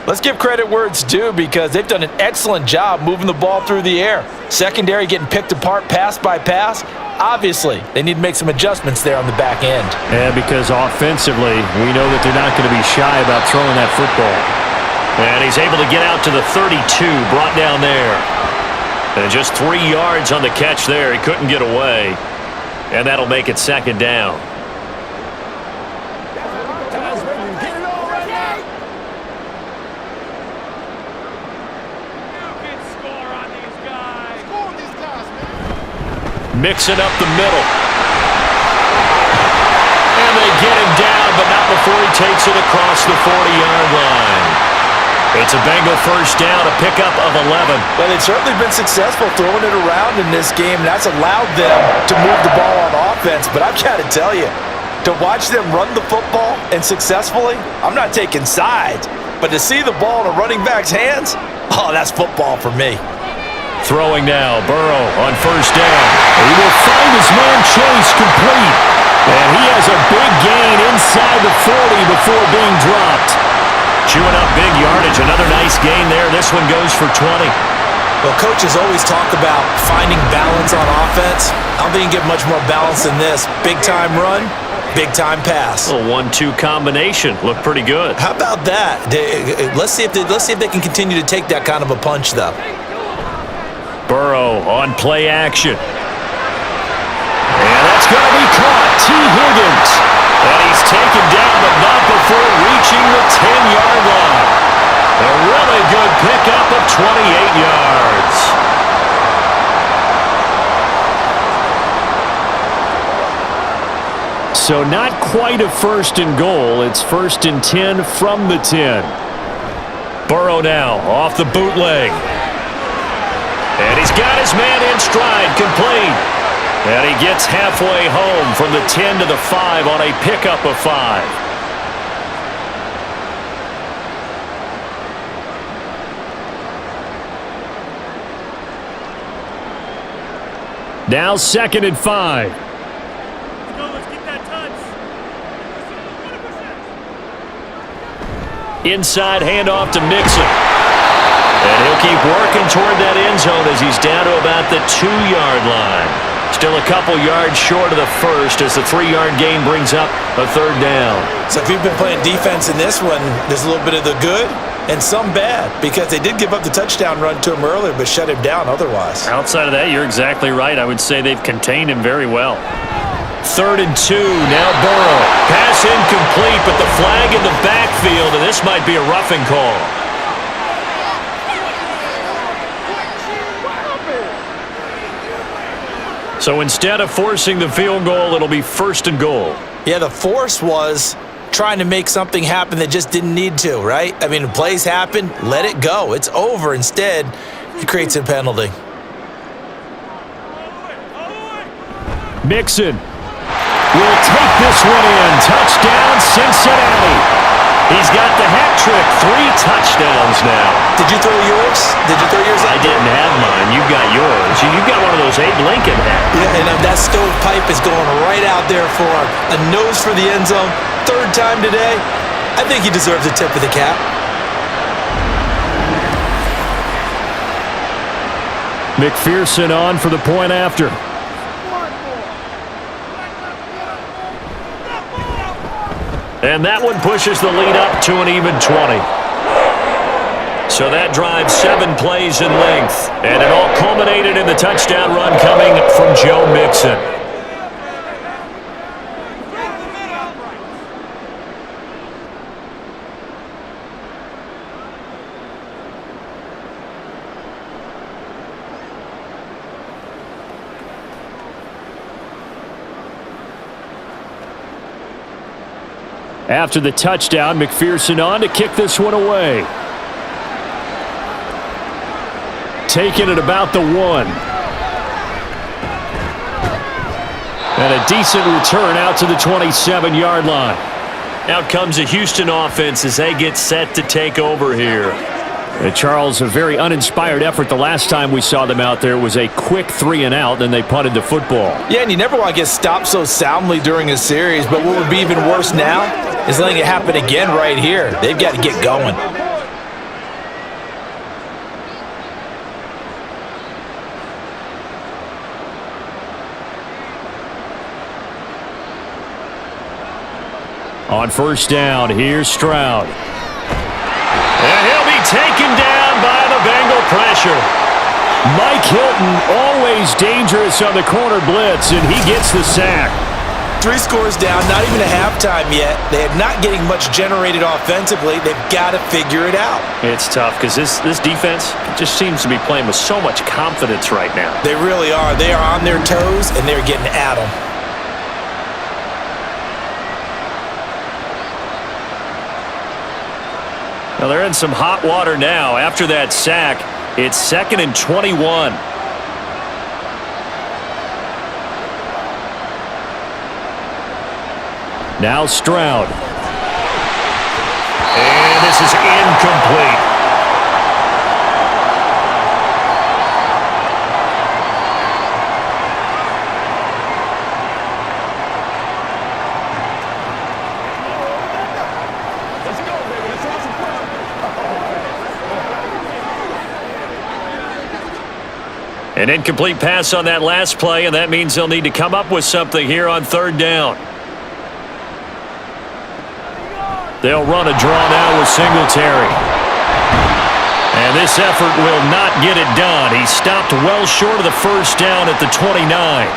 let's give credit where it's due because they've done an excellent job moving the ball through the air. Secondary getting picked apart pass by pass. Obviously, they need to make some adjustments there on the back end. And because offensively, we know that they're not going to be shy about throwing that football. And he's able to get out to the 32, brought down there. And just 3 yards on the catch there. He couldn't get away. And that'll make it 2nd down. Mixing up the middle. And they get him down, but not before he takes it across the 40-yard line. It's a Bengal first down, a pickup of 11. Well, they've certainly been successful throwing it around in this game, and that's allowed them to move the ball on offense. But I've got to tell you, to watch them run the football and successfully, I'm not taking sides, but to see the ball in a running back's hands, oh, that's football for me. Throwing now, Burrow on first down. He will find his man Chase complete. And he has a big gain inside the 40 before being dropped. Chewing up big yardage. Another nice gain there. This one goes for 20. Well, coaches always talk about finding balance on offense. I don't think you can get much more balance than this. Big-time run, big-time pass. A 1-2 combination. Looked pretty good. How about that? Let's see if they can continue to take that kind of a punch, though. Burrow on play action. And that's going to be caught. T. Higgins. And he's taken down, but not before reaching the 10-yard line. A really good pickup of 28 yards. So not quite a 1st and goal. It's 1st and 10 from the 10. Burrow now off the bootleg. And he's got his man in stride, complete. And he gets halfway home from the 10 to the 5 on a pickup of 5. Now 2nd and 5. Let's go, let's get that touch. Inside handoff to Mixon. And he'll keep working toward that end zone as he's down to about the 2-yard line. Still a couple yards short of the first as the 3-yard gain brings up a 3rd down. So if you've been playing defense in this one, there's a little bit of the good and some bad because they did give up the touchdown run to him earlier but shut him down otherwise. Outside of that, you're exactly right. I would say they've contained him very well. 3rd and 2, now Burrow. Pass incomplete, but the flag in the backfield, and this might be a roughing call. So instead of forcing the field goal, it'll be 1st and goal. Yeah, the force was trying to make something happen that just didn't need to, right? I mean, plays happen, let it go. It's over. Instead, it creates a penalty. Mixon will take this one in. Touchdown, Cincinnati. He's got the hat trick. 3 touchdowns now. Did you throw yours? I didn't have mine. You've got yours. You've got one of those Abe Lincoln hats. Yeah, and that stovepipe is going right out there for him. A nose for the end zone. 3rd time today. I think he deserves a tip of the cap. McPherson on for the point after. And that one pushes the lead up to an even 20. So that drives 7 plays in length. And it all culminated in the touchdown run coming from Joe Mixon. After the touchdown, McPherson on to kick this one away. Taking it about the 1. And a decent return out to the 27-yard line. Out comes the Houston offense as they get set to take over here. Charles, a very uninspired effort. The last time we saw them out there was a quick 3-and-out, then they punted the football. Yeah, and you never want to get stopped so soundly during a series, but what would be even worse now is letting it happen again right here. They've got to get going. On first down, here's Stroud. And he'll be taken down by the Bengal pressure. Mike Hilton, always dangerous on the corner blitz, and he gets the sack. 3 scores down, not even a halftime yet. They are not getting much generated offensively. They've got to figure it out. It's tough because this defense just seems to be playing with so much confidence right now. They really are. They are on their toes, and they're getting at them. Well, they're in some hot water now. After that sack, it's 2nd and 21. Now Stroud. And this is incomplete. An incomplete pass on that last play, and that means they'll need to come up with something here on 3rd down. They'll run a draw now with Singletary. And this effort will not get it done. He stopped well short of the first down at the 29.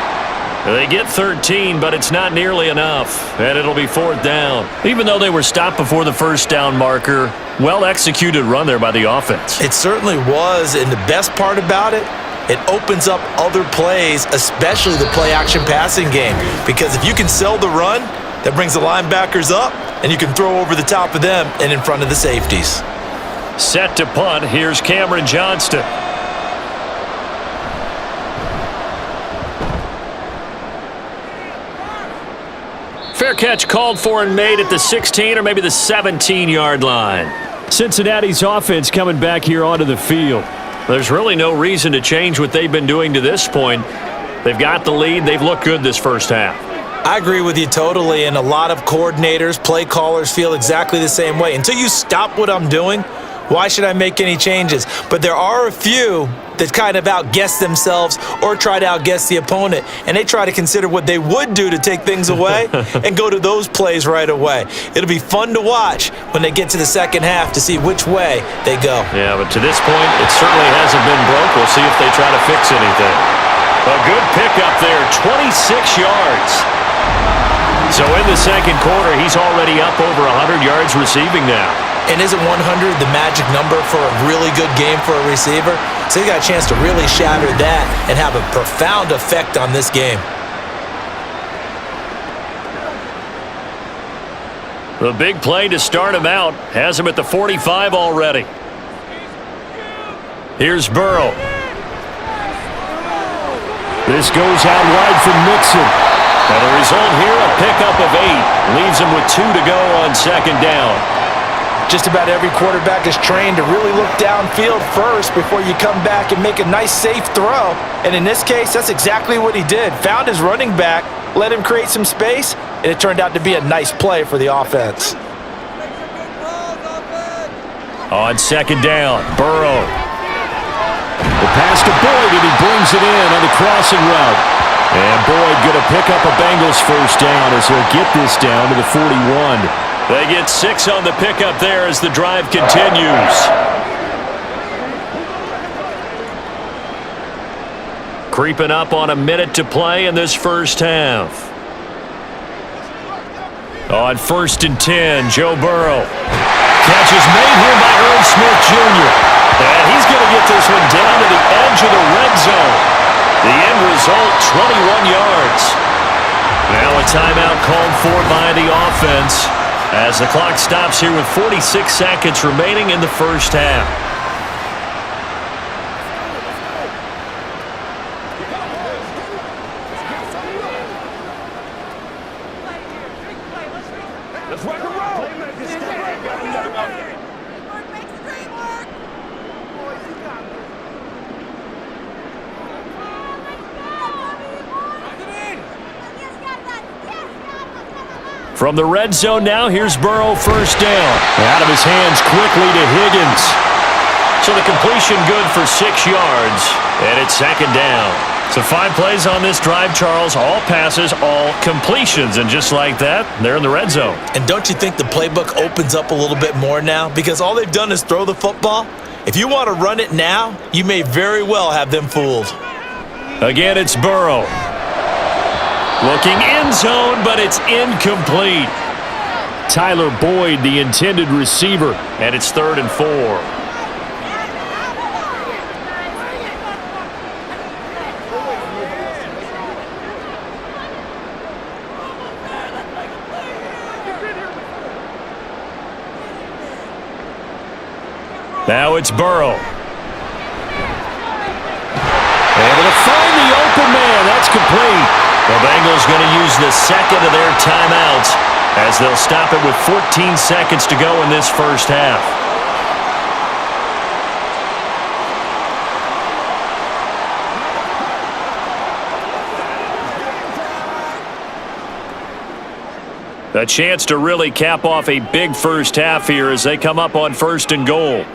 They get 13, but it's not nearly enough, and it'll be 4th down. Even though they were stopped before the first down marker, well-executed run there by the offense. It certainly was, and the best part about it, it opens up other plays, especially the play-action passing game. Because if you can sell the run, that brings the linebackers up, and you can throw over the top of them and in front of the safeties. Set to punt. Here's Cameron Johnston. Fair catch called for and made at the 16 or maybe the 17-yard line. Cincinnati's offense coming back here onto the field. There's really no reason to change what they've been doing to this point. They've got the lead. They've looked good this first half. I agree with you totally, and a lot of coordinators, play callers feel exactly the same way. Until you stop what I'm doing, why should I make any changes? But there are a few that kind of outguess themselves or try to outguess the opponent, and they try to consider what they would do to take things away and go to those plays right away. It'll be fun to watch when they get to the second half to see which way they go. Yeah, but to this point, it certainly hasn't been broke. We'll see if they try to fix anything. A good pickup there, 26 yards. So in the second quarter, he's already up over 100 yards receiving now. And isn't 100 the magic number for a really good game for a receiver? So he got a chance to really shatter that and have a profound effect on this game. The big play to start him out has him at the 45 already. Here's Burrow. This goes out wide for Mixon. And the result here, a pickup of 8. Leaves him with 2 to go on second down. Just about every quarterback is trained to really look downfield first before you come back and make a nice, safe throw. And in this case, that's exactly what he did. Found his running back, let him create some space, and it turned out to be a nice play for the offense. On second down, Burrow. The pass to Boyd, and he brings it in on the crossing route. And Boyd going to pick up a Bengals first down as he'll get this down to the 41. They get 6 on the pickup there as the drive continues. Creeping up on a minute to play in this first half. On 1st and 10, Joe Burrow. Catch is made here by Irv Smith Jr. And he's going to get this one down to the edge of the red zone. The end result, 21 yards. Now a timeout called for by the offense. as the clock stops here with 46 seconds remaining in the first half. From the red zone now, here's Burrow, first down. Out of his hands quickly to Higgins. So the completion good for 6 yards, and it's second down. So 5 plays on this drive, Charles. All passes, all completions, and just like that, they're in the red zone. And don't you think the playbook opens up a little bit more now? Because all they've done is throw the football. If you want to run it now, you may very well have them fooled. Again, it's Burrow. Looking end zone, but it's incomplete. Tyler Boyd, the intended receiver, and it's 3rd and 4. Now it's Burrow. Able to find the open man. That's complete. The Bengals going to use the second of their timeouts as they'll stop it with 14 seconds to go in this first half. A chance to really cap off a big first half here as they come up on 1st and goal.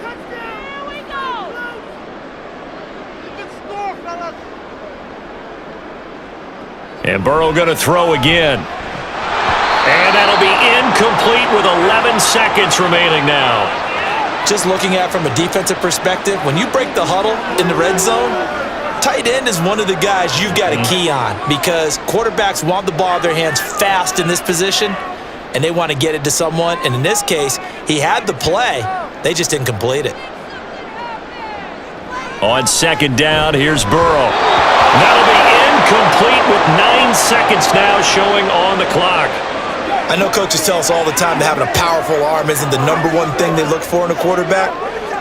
And Burrow going to throw again. And that'll be incomplete with 11 seconds remaining now. Just looking at it from a defensive perspective, when you break the huddle in the red zone, tight end is one of the guys you've got to key on because quarterbacks want the ball in their hands fast in this position, and they want to get it to someone. And in this case, he had the play. They just didn't complete it. On second down, here's Burrow. That'll be incomplete with 9 seconds now showing on the clock. I know coaches tell us all the time that having a powerful arm isn't the #1 thing they look for in a quarterback.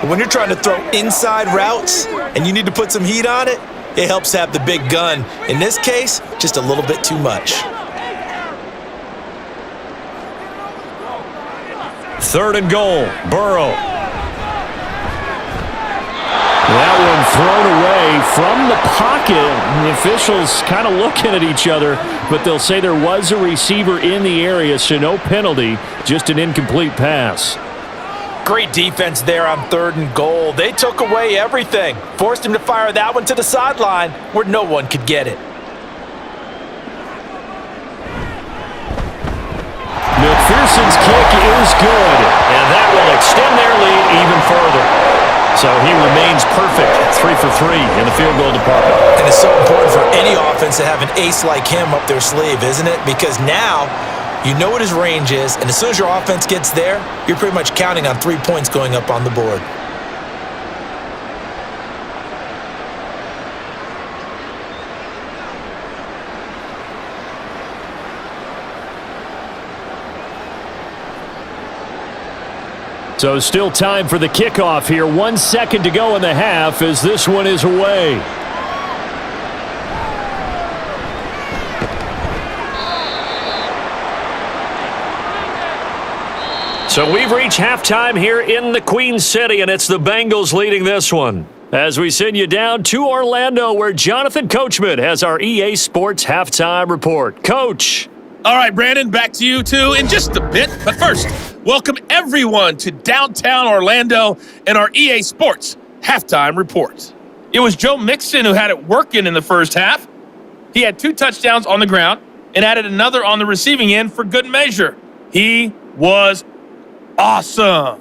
But when you're trying to throw inside routes and you need to put some heat on it, it helps have the big gun. In this case, just a little bit too much. 3rd and goal, Burrow. That one thrown away from the pocket. The officials kind of looking at each other, but they'll say there was a receiver in the area, so no penalty, just an incomplete pass. Great defense there on 3rd and goal. They took away everything. Forced him to fire that one to the sideline where no one could get it. McPherson's kick is good, and that will extend their lead even further. So he remains perfect, 3 for 3 in the field goal department. And it's so important for any offense to have an ace like him up their sleeve, isn't it? Because now you know what his range is, and as soon as your offense gets there, you're pretty much counting on 3 points going up on the board. So still time for the kickoff here. 1 second to go in the half as this one is away. So we've reached halftime here in the Queen City, and it's the Bengals leading this one. As we send you down to Orlando, where Jonathan Coachman has our EA Sports halftime report. Coach. All right, Brandon, back to you two in just a bit. But first, welcome everyone to downtown Orlando and our EA Sports halftime report. It was Joe Mixon who had it working in the first half. He had 2 touchdowns on the ground and added another on the receiving end for good measure. He was awesome.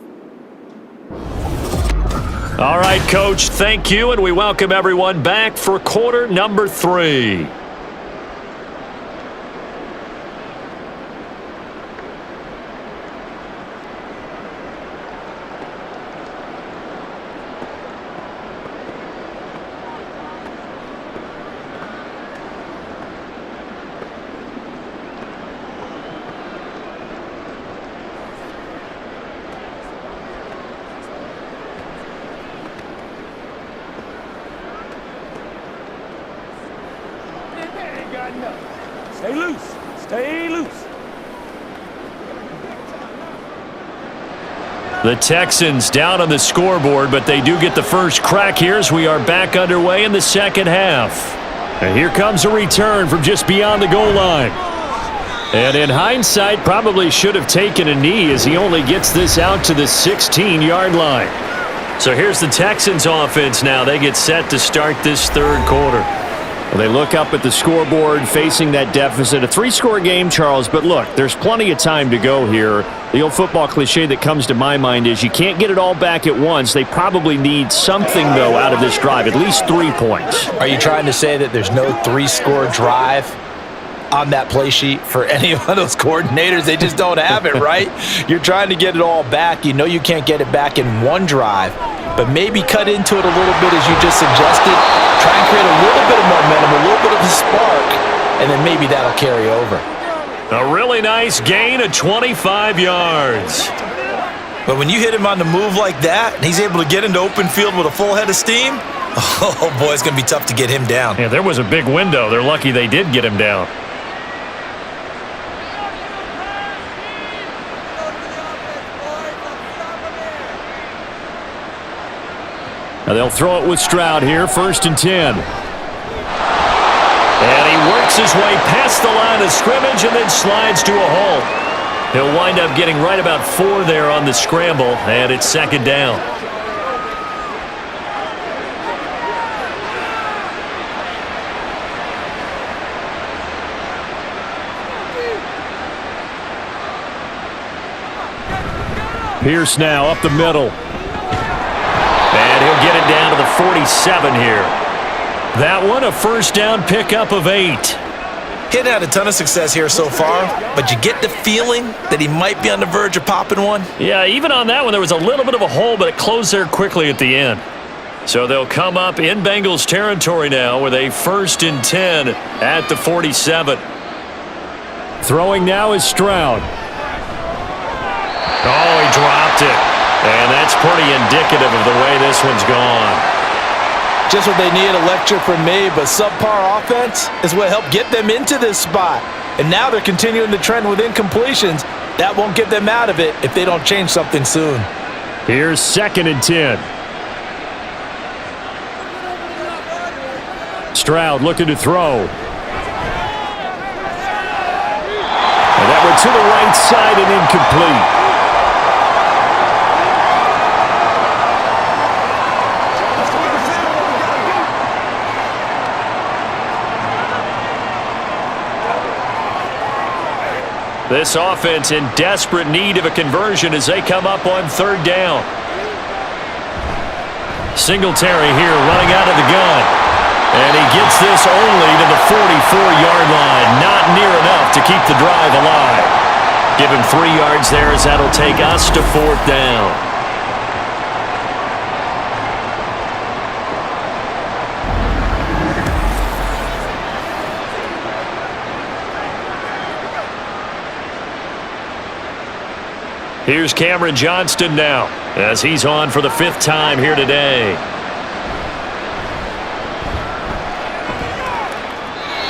All right, Coach, thank you, and we welcome everyone back for quarter number 3. Stay loose. Stay loose. The Texans down on the scoreboard, but they do get the first crack here as we are back underway in the second half. And here comes a return from just beyond the goal line. And in hindsight, probably should have taken a knee as he only gets this out to the 16-yard line. So here's the Texans offense now. They get set to start this third quarter. Well, they look up at the scoreboard facing that deficit. A 3-score game, Charles, but look, there's plenty of time to go here. The old football cliche that comes to my mind is you can't get it all back at once. They probably need something, though, out of this drive, at least 3 points. Are you trying to say that there's no 3-score drive on that play sheet for any of those coordinators? They just don't have it, right? You're trying to get it all back. You know you can't get it back in one drive, but maybe cut into it a little bit as you just suggested. Try and create a little bit of momentum, a little bit of a spark, and then maybe that'll carry over. A really nice gain of 25 yards. But when you hit him on the move like that, and he's able to get into open field with a full head of steam, oh boy, it's going to be tough to get him down. Yeah, there was a big window. They're lucky they did get him down. Now they'll throw it with Stroud here, 1st and 10. And he works his way past the line of scrimmage and then slides to a hole. He'll wind up getting right about 4 there on the scramble, and it's 2nd down. Pierce now up the middle. And he'll get it down to the 47 here. That one, a 1st down pickup of 8. He hadn't had a ton of success here so far, but you get the feeling that he might be on the verge of popping one. Yeah, even on that one, there was a little bit of a hole, but it closed there quickly at the end. So they'll come up in Bengals territory now with a 1st and 10 at the 47. Throwing now is Stroud. Oh, he dropped it. And that's pretty indicative of the way this one's gone. Just what they need, a lecture from me, but subpar offense is what helped get them into this spot. And now they're continuing the trend with incompletions. That won't get them out of it if they don't change something soon. Here's 2nd and 10. Stroud looking to throw. And that one to the right side and incomplete. This offense in desperate need of a conversion as they come up on 3rd down. Singletary here running out of the gun. And he gets this only to the 44-yard line. Not near enough to keep the drive alive. Give him 3 yards there as that'll take us to 4th down. Here's Cameron Johnston now as he's on for the 5th time here today.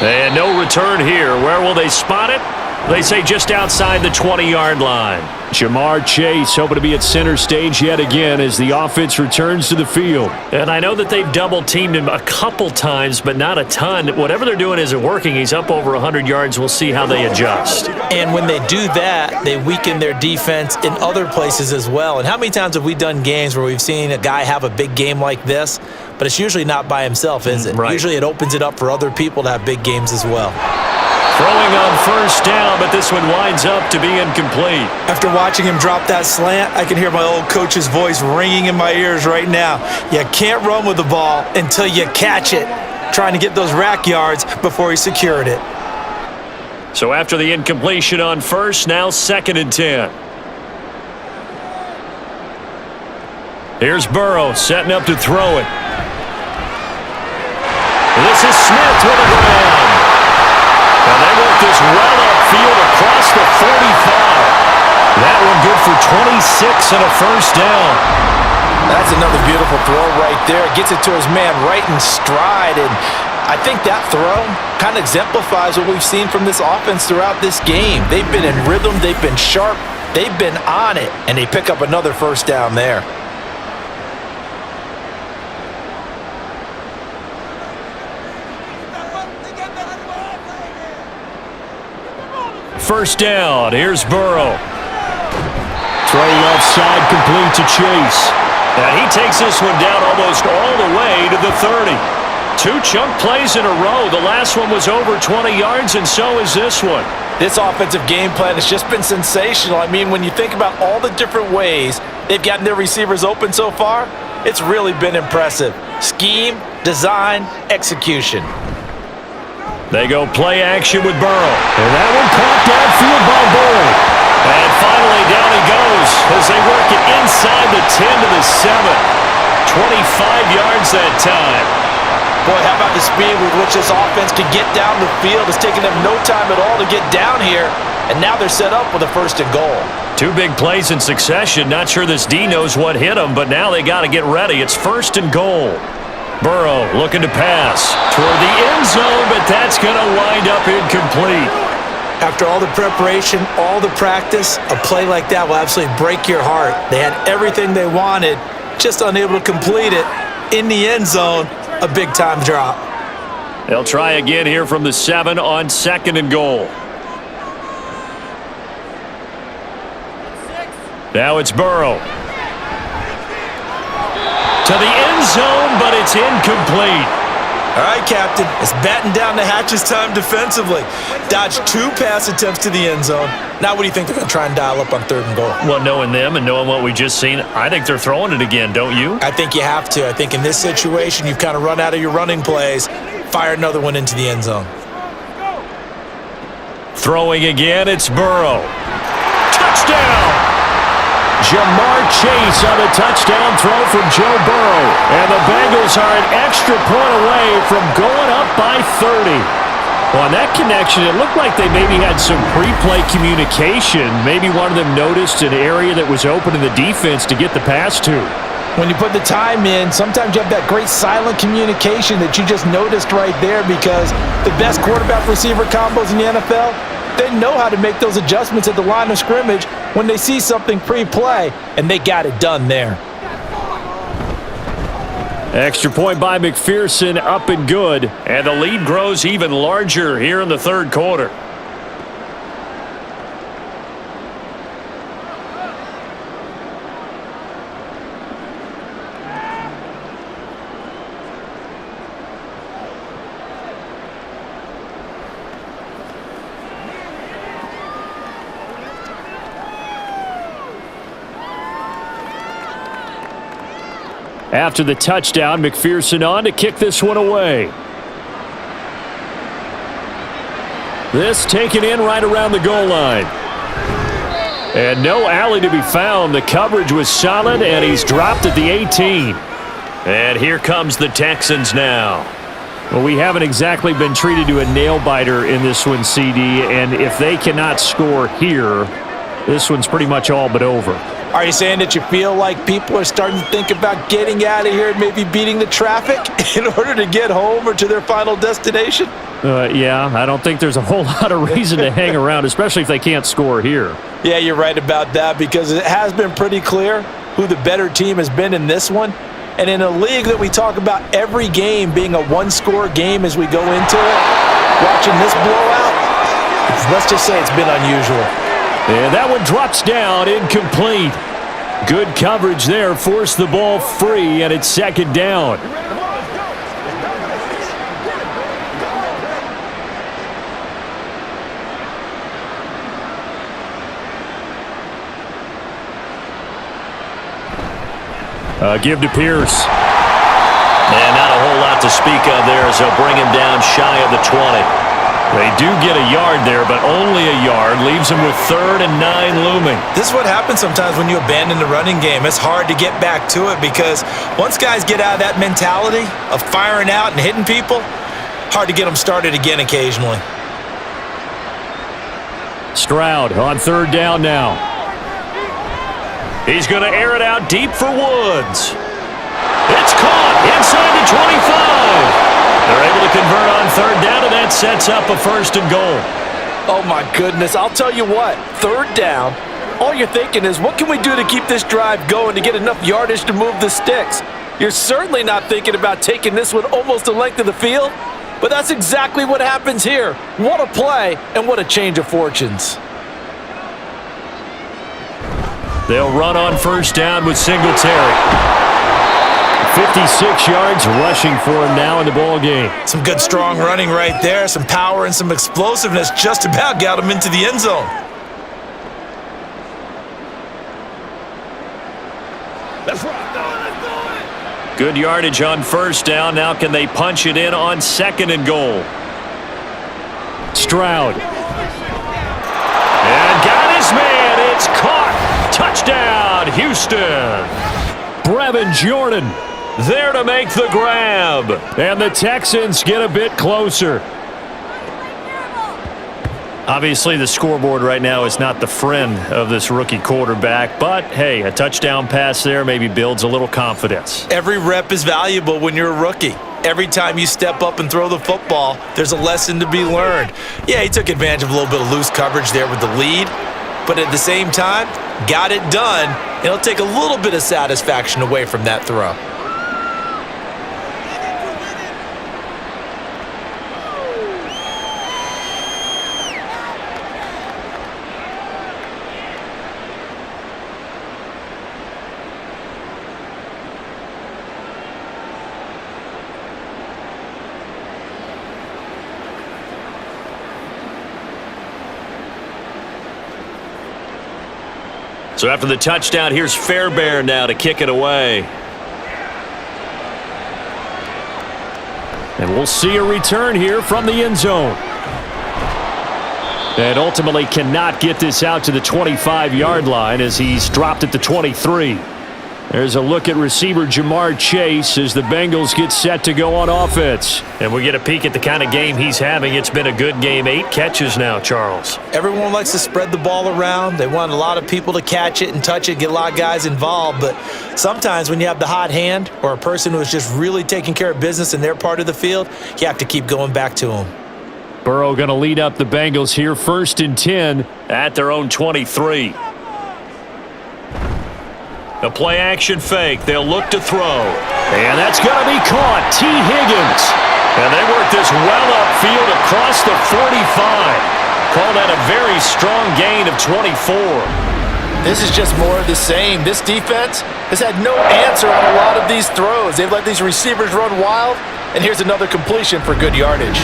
And no return here. Where will they spot it? They say just outside the 20-yard line. Jamar Chase hoping to be at center stage yet again as the offense returns to the field. And I know that they've double-teamed him a couple times, but not a ton. Whatever they're doing isn't working. He's up over 100 yards. We'll see how they adjust. And when they do that, they weaken their defense in other places as well. And how many times have we done games where we've seen a guy have a big game like this, but it's usually not by himself, is it? Right. Usually it opens it up for other people to have big games as well. Throwing on 1st down, but this one winds up to be incomplete. After watching him drop that slant, I can hear my old coach's voice ringing in my ears right now. You can't run with the ball until you catch it. Trying to get those rack yards before he secured it. So after the incompletion on 1st, now 2nd and 10. Here's Burrow setting up to throw it. This is Smith with a grab. And they work this well upfield across the 45. That one good for 26 and a 1st down. That's another beautiful throw right there. Gets it to his man right in stride. And I think that throw kind of exemplifies what we've seen from this offense throughout this game. They've been in rhythm, they've been sharp, they've been on it, and they pick up another first down there. First down, here's Burrow. Throw left side, complete to Chase. And he takes this one down almost all the way to the 30. 2 chunk plays in a row. The last one was over 20 yards, and so is this one. This offensive game plan has just been sensational. I mean, when you think about all the different ways they've gotten their receivers open so far, it's really been impressive. Scheme, design, execution. They go play action with Burrow. And that one caught downfield by Burrow. And finally down he goes as they work it inside the 10 to the 7. 25 yards that time. Boy, how about the speed with which this offense can get down the field? It's taken them no time at all to get down here. And now they're set up with a 1st and goal. 2 big plays in succession. Not sure this D knows what hit him, but now they got to get ready. It's 1st and goal. Burrow looking to pass toward the end zone, but that's going to wind up incomplete. After all the preparation, all the practice, a play like that will absolutely break your heart. They had everything they wanted, just unable to complete it. In the end zone, a big-time drop. They'll try again here from the 7 on 2nd and goal. Now it's Burrow. To the end zone, but it's incomplete. All right, Captain. It's batten down the hatches time defensively. Dodged 2 pass attempts to the end zone. Now what do you think they're going to try and dial up on 3rd and goal? Well, knowing them and knowing what we just seen, I think they're throwing it again, don't you? I think you have to. I think in this situation, you've kind of run out of your running plays. Fire another one into the end zone. Throwing again, it's Burrow. Touchdown! Jamar Chase on a touchdown throw from Joe Burrow. And the Bengals are an extra point away from going up by 30. Well, on that connection, it looked like they maybe had some pre-play communication. Maybe one of them noticed an area that was open in the defense to get the pass to. When you put the time in, sometimes you have that great silent communication that you just noticed right there, because the best quarterback-receiver combos in the NFL, they know how to make those adjustments at the line of scrimmage when they see something pre-play, and they got it done there. Extra point by McPherson, up and good. And the lead grows even larger here in the 3rd quarter. After the touchdown, McPherson on to kick this one away. This taken in right around the goal line. And no alley to be found. The coverage was solid, and he's dropped at the 18. And here comes the Texans now. Well, we haven't exactly been treated to a nail-biter in this one, CD, and if they cannot score here, this one's pretty much all but over. Are you saying that you feel like people are starting to think about getting out of here and maybe beating the traffic in order to get home or to their final destination? Yeah, I don't think there's a whole lot of reason to hang around, especially if they can't score here. Yeah, you're right about that, because it has been pretty clear who the better team has been in this one. And in a league that we talk about every game being a one-score game as we go into it, watching this blowout, let's just say it's been unusual. And that one drops down, incomplete. Good coverage there, forced the ball free, and it's 2nd down. Give to Pierce. And not a whole lot to speak of there as they'll bring him down shy of the 20. They do get a yard there, but only a yard. Leaves them with 3rd and 9 looming. This is what happens sometimes when you abandon the running game. It's hard to get back to it, because once guys get out of that mentality of firing out and hitting people, hard to get them started again occasionally. Stroud on 3rd down now. He's going to air it out deep for Woods. It's caught inside the 25. They're able to convert sets up a 1st and goal. Oh, my goodness. I'll tell you what, 3rd down, all you're thinking is, what can we do to keep this drive going to get enough yardage to move the sticks? You're certainly not thinking about taking this one almost the length of the field, but that's exactly what happens here. What a play, and what a change of fortunes. They'll run on 1st down with Singletary. 56 yards rushing for him now in the ball game. Some good, strong running right there. Some power and some explosiveness just about got him into the end zone. Good yardage on 1st down. Now can they punch it in on 2nd and goal? Stroud. And got his man. It's caught. Touchdown, Houston. Brevin Jordan there to make the grab. And the Texans get a bit closer. Obviously, the scoreboard right now is not the friend of this rookie quarterback, but hey, a touchdown pass there maybe builds a little confidence. Every rep is valuable when you're a rookie. Every time you step up and throw the football, there's a lesson to be learned. Yeah, he took advantage of a little bit of loose coverage there with the lead, but at the same time, got it done. It'll take a little bit of satisfaction away from that throw. So after the touchdown, here's Fairbairn now to kick it away. And we'll see a return here from the end zone. And ultimately cannot get this out to the 25-yard line as he's dropped at the 23. There's a look at receiver Jamar Chase as the Bengals get set to go on offense. And we get a peek at the kind of game he's having. It's been a good game. 8 catches now, Charles. Everyone likes to spread the ball around. They want a lot of people to catch it and touch it, get a lot of guys involved. But sometimes when you have the hot hand or a person who is just really taking care of business in their part of the field, you have to keep going back to them. Burrow going to lead up the Bengals here, 1st and 10 at their own 23. A play-action fake. They'll look to throw. And that's going to be caught. T. Higgins. And they work this well upfield across the 45. Call that a very strong gain of 24. This is just more of the same. This defense has had no answer on a lot of these throws. They've let these receivers run wild. And here's another completion for good yardage.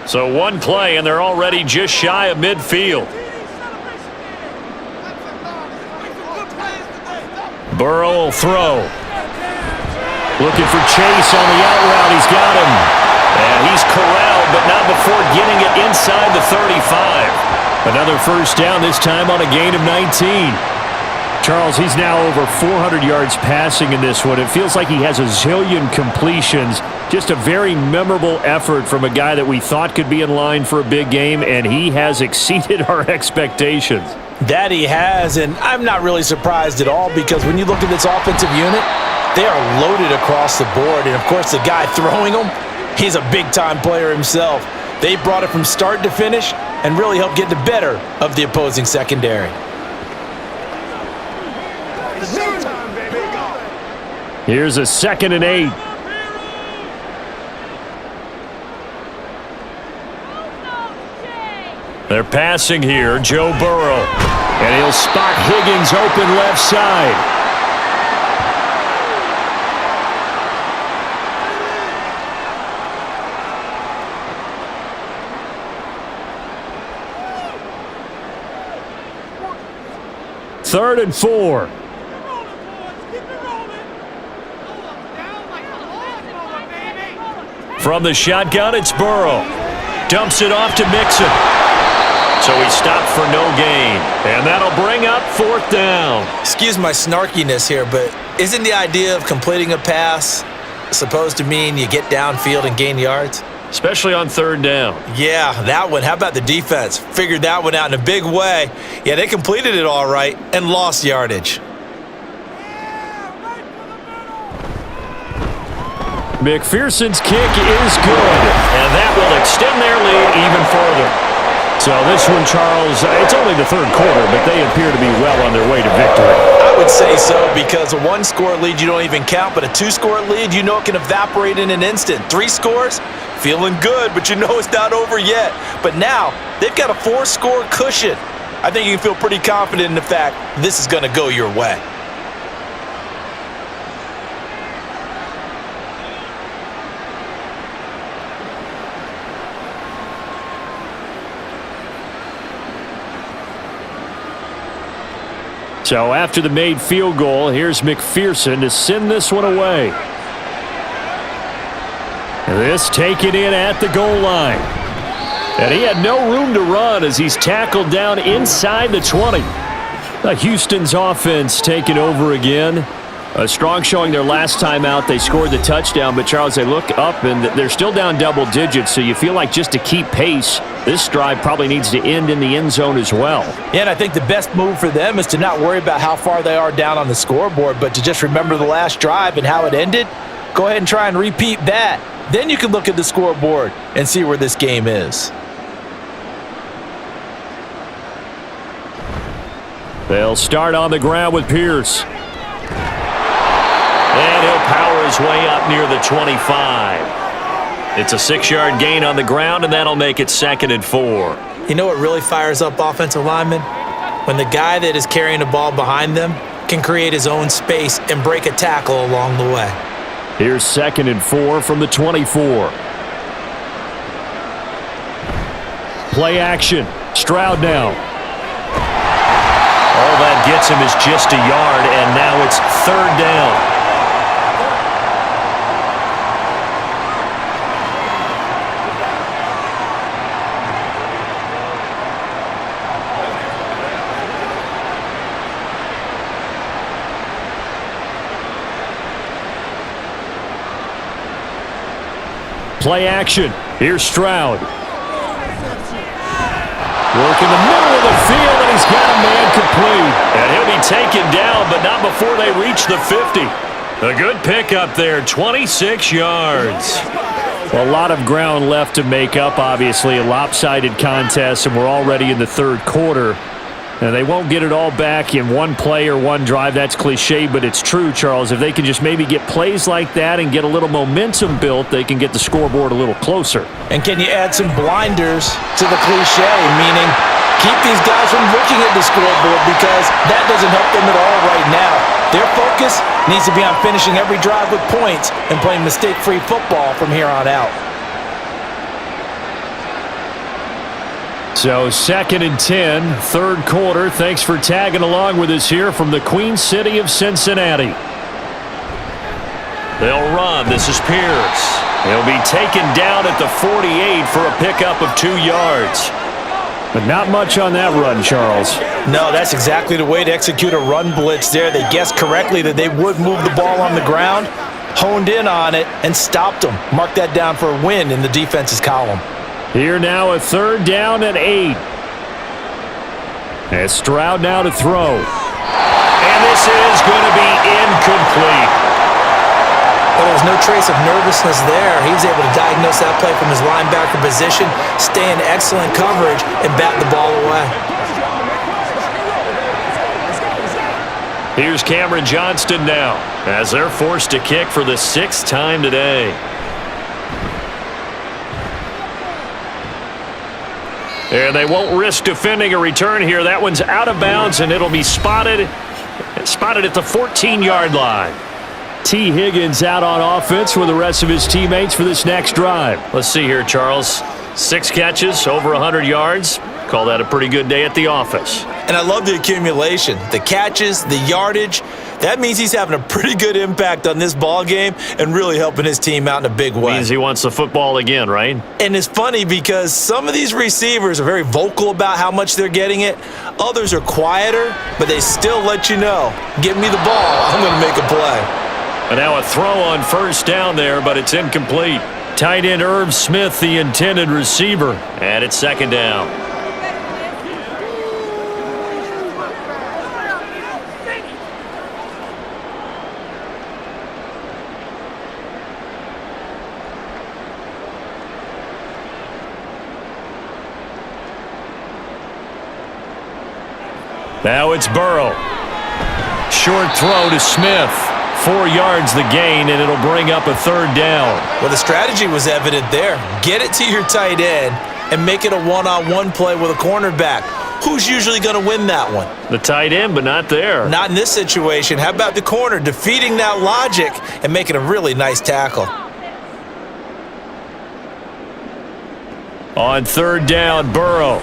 So one play, and they're already just shy of midfield. Burrow will throw. Looking for Chase on the out route. He's got him. And he's corralled, but not before getting it inside the 35. Another 1st down, this time on a gain of 19. Charles, he's now over 400 yards passing in this one. It feels like he has a zillion completions. Just a very memorable effort from a guy that we thought could be in line for a big game, and he has exceeded our expectations. That he has, and I'm not really surprised at all because when you look at this offensive unit, they are loaded across the board. And, of course, the guy throwing them, he's a big-time player himself. They brought it from start to finish and really helped get the better of the opposing secondary. Here's a 2nd and 8. They're passing here, Joe Burrow. And he'll spot Higgins open left side. Third and 4. From the shotgun, it's Burrow. Dumps it off to Mixon. So he stopped for no gain. And that'll bring up 4th down. Excuse my snarkiness here, but isn't the idea of completing a pass supposed to mean you get downfield and gain yards? Especially on 3rd down. Yeah, that one. How about the defense? Figured that one out in a big way. Yeah, they completed it all right and lost yardage. McPherson's kick is good, and that will extend their lead even further. So this one, Charles, it's only the third quarter, but they appear to be well on their way to victory. I would say so, because a one-score lead you don't even count, but a two-score lead you know it can evaporate in an instant. 3 scores, feeling good, but you know it's not over yet. But now they've got a 4-score cushion. I think you can feel pretty confident in the fact this is going to go your way. So after the made field goal, here's McPherson to send this one away. This taken in at the goal line. And he had no room to run as he's tackled down inside the 20. Houston's offense taking over again. A strong showing their last time out. They scored the touchdown, but Charles, they look up and they're still down double digits, so you feel like just to keep pace, this drive probably needs to end in the end zone as well. Yeah, and I think the best move for them is to not worry about how far they are down on the scoreboard, but to just remember the last drive and how it ended. Go ahead and try and repeat that. Then you can look at the scoreboard and see where this game is. They'll start on the ground with Pierce. And he'll power his way up near the 25. It's a 6-yard gain on the ground, and that'll make it 2nd and 4. You know what really fires up offensive linemen? When the guy that is carrying the ball behind them can create his own space and break a tackle along the way. Here's 2nd and 4 from the 24. Play action. Stroud now. All that gets him is just a yard, and now it's 3rd down. Play action. Here's Stroud. Work in the middle of the field, and he's got a man complete. And he'll be taken down, but not before they reach the 50. A good pickup there, 26 yards. Well, a lot of ground left to make up, obviously. A lopsided contest, and we're already in the third quarter. And they won't get it all back in one play or one drive. That's cliche, but it's true, Charles. If they can just maybe get plays like that and get a little momentum built, they can get the scoreboard a little closer. And can you add some blinders to the cliche, meaning keep these guys from looking at the scoreboard, because that doesn't help them at all right now. Their focus needs to be on finishing every drive with points and playing mistake-free football from here on out. So 2nd and 10, third quarter. Thanks for tagging along with us here from the Queen City of Cincinnati. They'll run. This is Pierce. He'll be taken down at the 48 for a pickup of 2 yards. But not much on that run, Charles. No, that's exactly the way to execute a run blitz there. They guessed correctly that they would move the ball on the ground, honed in on it, and stopped them. Mark that down for a win in the defense's column. Here now, a 3rd down and 8. And Stroud now to throw. And this is going to be incomplete. Well, there was no trace of nervousness there. He was able to diagnose that play from his linebacker position, stay in excellent coverage, and bat the ball away. Here's Cameron Johnston now, as they're forced to kick for the 6th time today. And they won't risk defending a return here. That one's out of bounds, and it'll be spotted at the 14-yard line. T. Higgins out on offense with the rest of his teammates for this next drive. Let's see here, Charles. 6 catches, over 100 yards. Call that a pretty good day at the office. And I love the accumulation, the catches, the yardage. That means he's having a pretty good impact on this ball game and really helping his team out in a big way. Means he wants the football again, right? And it's funny because some of these receivers are very vocal about how much they're getting it. Others are quieter, but they still let you know, give me the ball, I'm going to make a play. And now a throw on 1st down there, but it's incomplete. Tight end Irv Smith, the intended receiver. And it's 2nd down. Now it's Burrow. Short throw to Smith. 4 yards the gain, and it'll bring up a third down. Well, the strategy was evident there. Get it to your tight end and make it a one-on-one play with a cornerback. Who's usually going to win that one? The tight end, but not there. Not in this situation. How about the corner defeating that logic and making a really nice tackle? On third down, Burrow.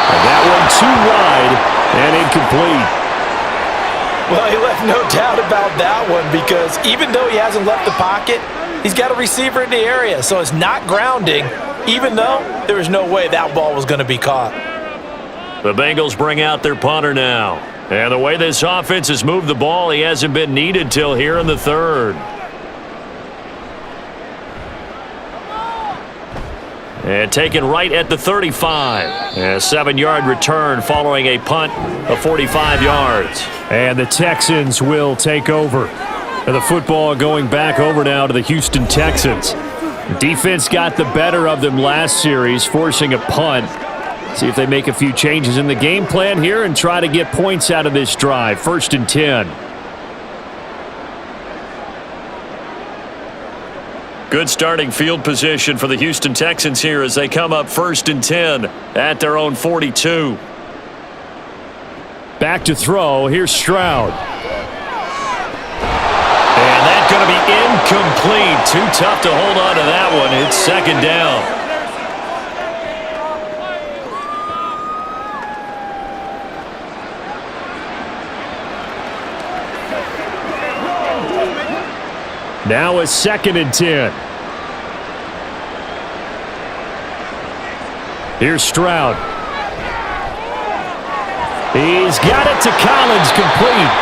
And that one too wide and incomplete. Well, he left no doubt about that one because even though he hasn't left the pocket, he's got a receiver in the area, so it's not grounding, even though there was no way that ball was going to be caught. The Bengals bring out their punter now. And the way this offense has moved the ball, he hasn't been needed till here in the third. And taken right at the 35. A 7-yard return following a punt of 45 yards. And the Texans will take over. And the football going back over now to the Houston Texans. Defense got the better of them last series, forcing a punt. See if they make a few changes in the game plan here and try to get points out of this drive. 1st and 10. Good starting field position for the Houston Texans here as they come up 1st and 10 at their own 42. Back to throw. Here's Stroud. And that's going to be incomplete. Too tough to hold on to that one. It's 2nd down. Now it's 2nd and 10. Here's Stroud. He's got it to Collins, complete.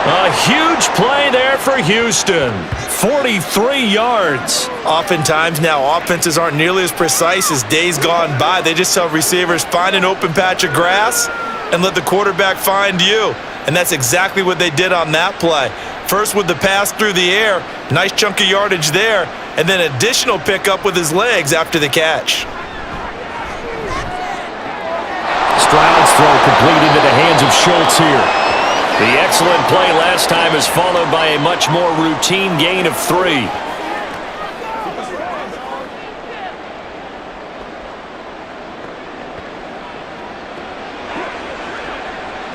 A huge play there for Houston. 43 yards. Oftentimes now offenses aren't nearly as precise as days gone by. They just tell receivers, find an open patch of grass and let the quarterback find you. And that's exactly what they did on that play. First with the pass through the air, nice chunk of yardage there, and then additional pickup with his legs after the catch. Stroud's throw complete into the hands of Schultz here. The excellent play last time is followed by a much more routine gain of 3.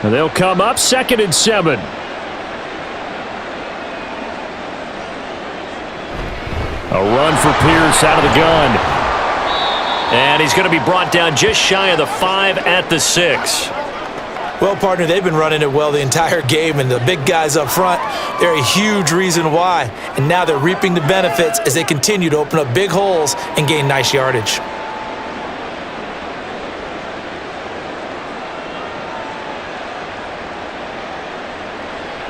And they'll come up 2nd and 7. A run for Pierce out of the gun. And he's going to be brought down just shy of the 5 at the 6. Well, partner, they've been running it well the entire game, and the big guys up front, they're a huge reason why. And now they're reaping the benefits as they continue to open up big holes and gain nice yardage.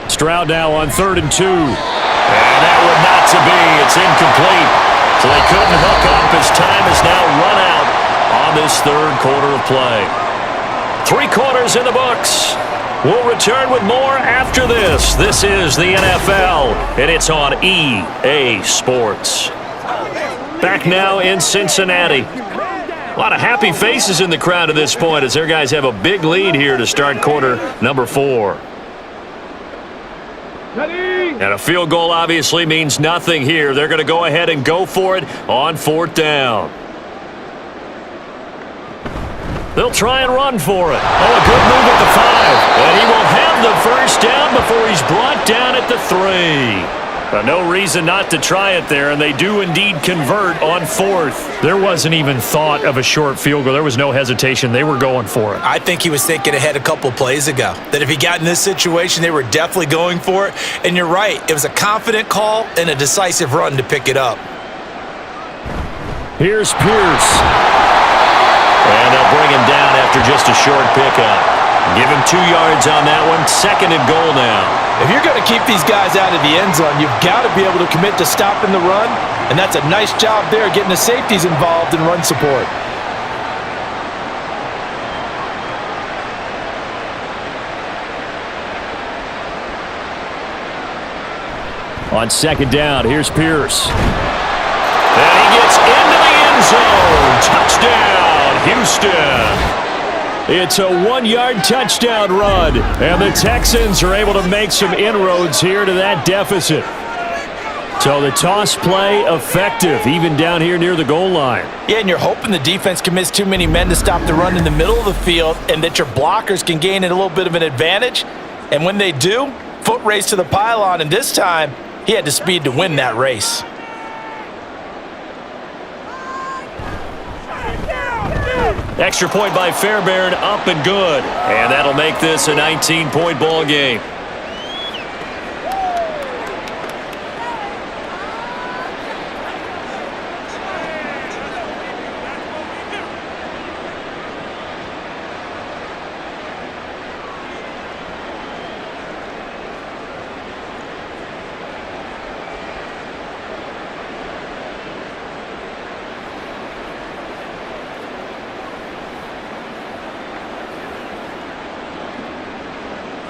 Stroud now on 3rd and 2. And that would not to be. It's incomplete. So they couldn't hook up as time is now run out on this 3rd quarter of play. 3 quarters in the books. We'll return with more after this. This is the NFL, and it's on EA Sports. Back now in Cincinnati. A lot of happy faces in the crowd at this point as their guys have a big lead here to start quarter number 4. And a field goal obviously means nothing here. They're going to go ahead and go for it on 4th down. They'll try and run for it. Oh, a good move at the 5. And he will have the 1st down before he's brought down at the 3. No reason not to try it there, and they do indeed convert on 4th. There wasn't even thought of a short field goal. There was no hesitation. They were going for it. I think he was thinking ahead a couple plays ago, that if he got in this situation, they were definitely going for it. And you're right, it was a confident call and a decisive run to pick it up. Here's Pierce. And they'll bring him down after just a short pickup. Give him 2 yards on that one. 2nd and goal now. If you're going to keep these guys out of the end zone, you've got to be able to commit to stopping the run, and that's a nice job there getting the safeties involved in run support. On 2nd down, here's Pierce. And he gets into the end zone. Touchdown, Houston. It's a 1-yard touchdown run, and the Texans are able to make some inroads here to that deficit. So the toss play effective, even down here near the goal line. Yeah, and you're hoping the defense commits too many men to stop the run in the middle of the field and that your blockers can gain a little bit of an advantage. And when they do, foot race to the pylon, and this time he had the speed to win that race. Extra point by Fairbairn, up and good. And that'll make this a 19-point ball game.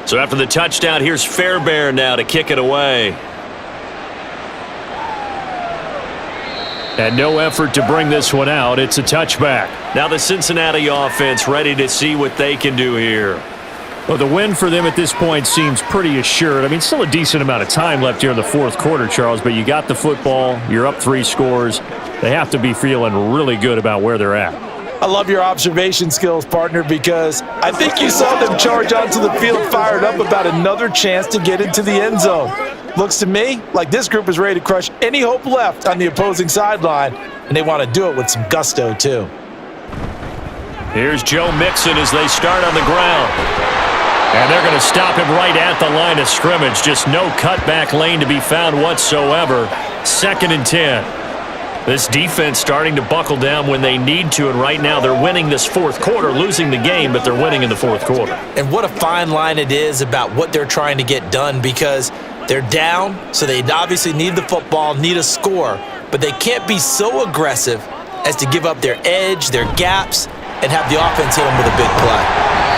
So after the touchdown, here's Fairbairn now to kick it away. And no effort to bring this one out. It's a touchback. Now the Cincinnati offense ready to see what they can do here. Well, the win for them at this point seems pretty assured. I mean, still a decent amount of time left here in the fourth quarter, Charles, but you got the football. You're up 3 scores. They have to be feeling really good about where they're at. I love your observation skills, partner, because I think you saw them charge onto the field fired up about another chance to get into the end zone. Looks to me like this group is ready to crush any hope left on the opposing sideline, and they want to do it with some gusto, too. Here's Joe Mixon as they start on the ground. And they're going to stop him right at the line of scrimmage. Just no cutback lane to be found whatsoever. 2nd and 10. This defense starting to buckle down when they need to, and right now they're winning this fourth quarter, losing the game, but they're winning in the fourth quarter. And what a fine line it is about what they're trying to get done, because they're down, so they obviously need the football, need a score, but they can't be so aggressive as to give up their edge, their gaps, and have the offense hit them with a big play.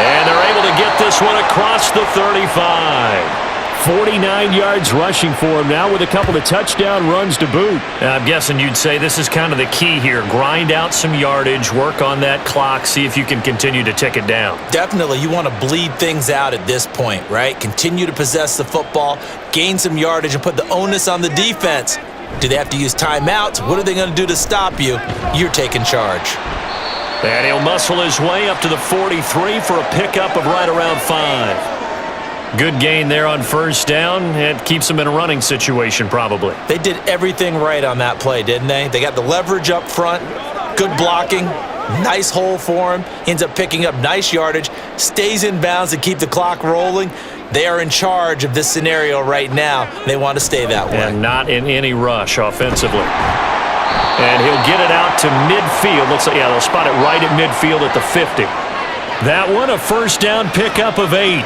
And they're able to get this one across the 35. 49 yards rushing for him now with a couple of touchdown runs to boot. I'm guessing you'd say this is kind of the key here. Grind out some yardage, work on that clock, see if you can continue to tick it down. Definitely. You want to bleed things out at this point, right? Continue to possess the football, gain some yardage, and put the onus on the defense. Do they have to use timeouts? What are they going to do to stop you? You're taking charge. And he'll muscle his way up to the 43 for a pickup of right around 5. Good gain there on first down. It keeps them in a running situation probably. They did everything right on that play, didn't they? They got the leverage up front, good blocking, nice hole for him. He ends up picking up nice yardage, stays in bounds to keep the clock rolling. They are in charge of this scenario right now. They want to stay that way. And not in any rush offensively. And he'll get it out to midfield. Looks like, yeah, they'll spot it right at midfield at the 50. That one, a first down pickup of 8.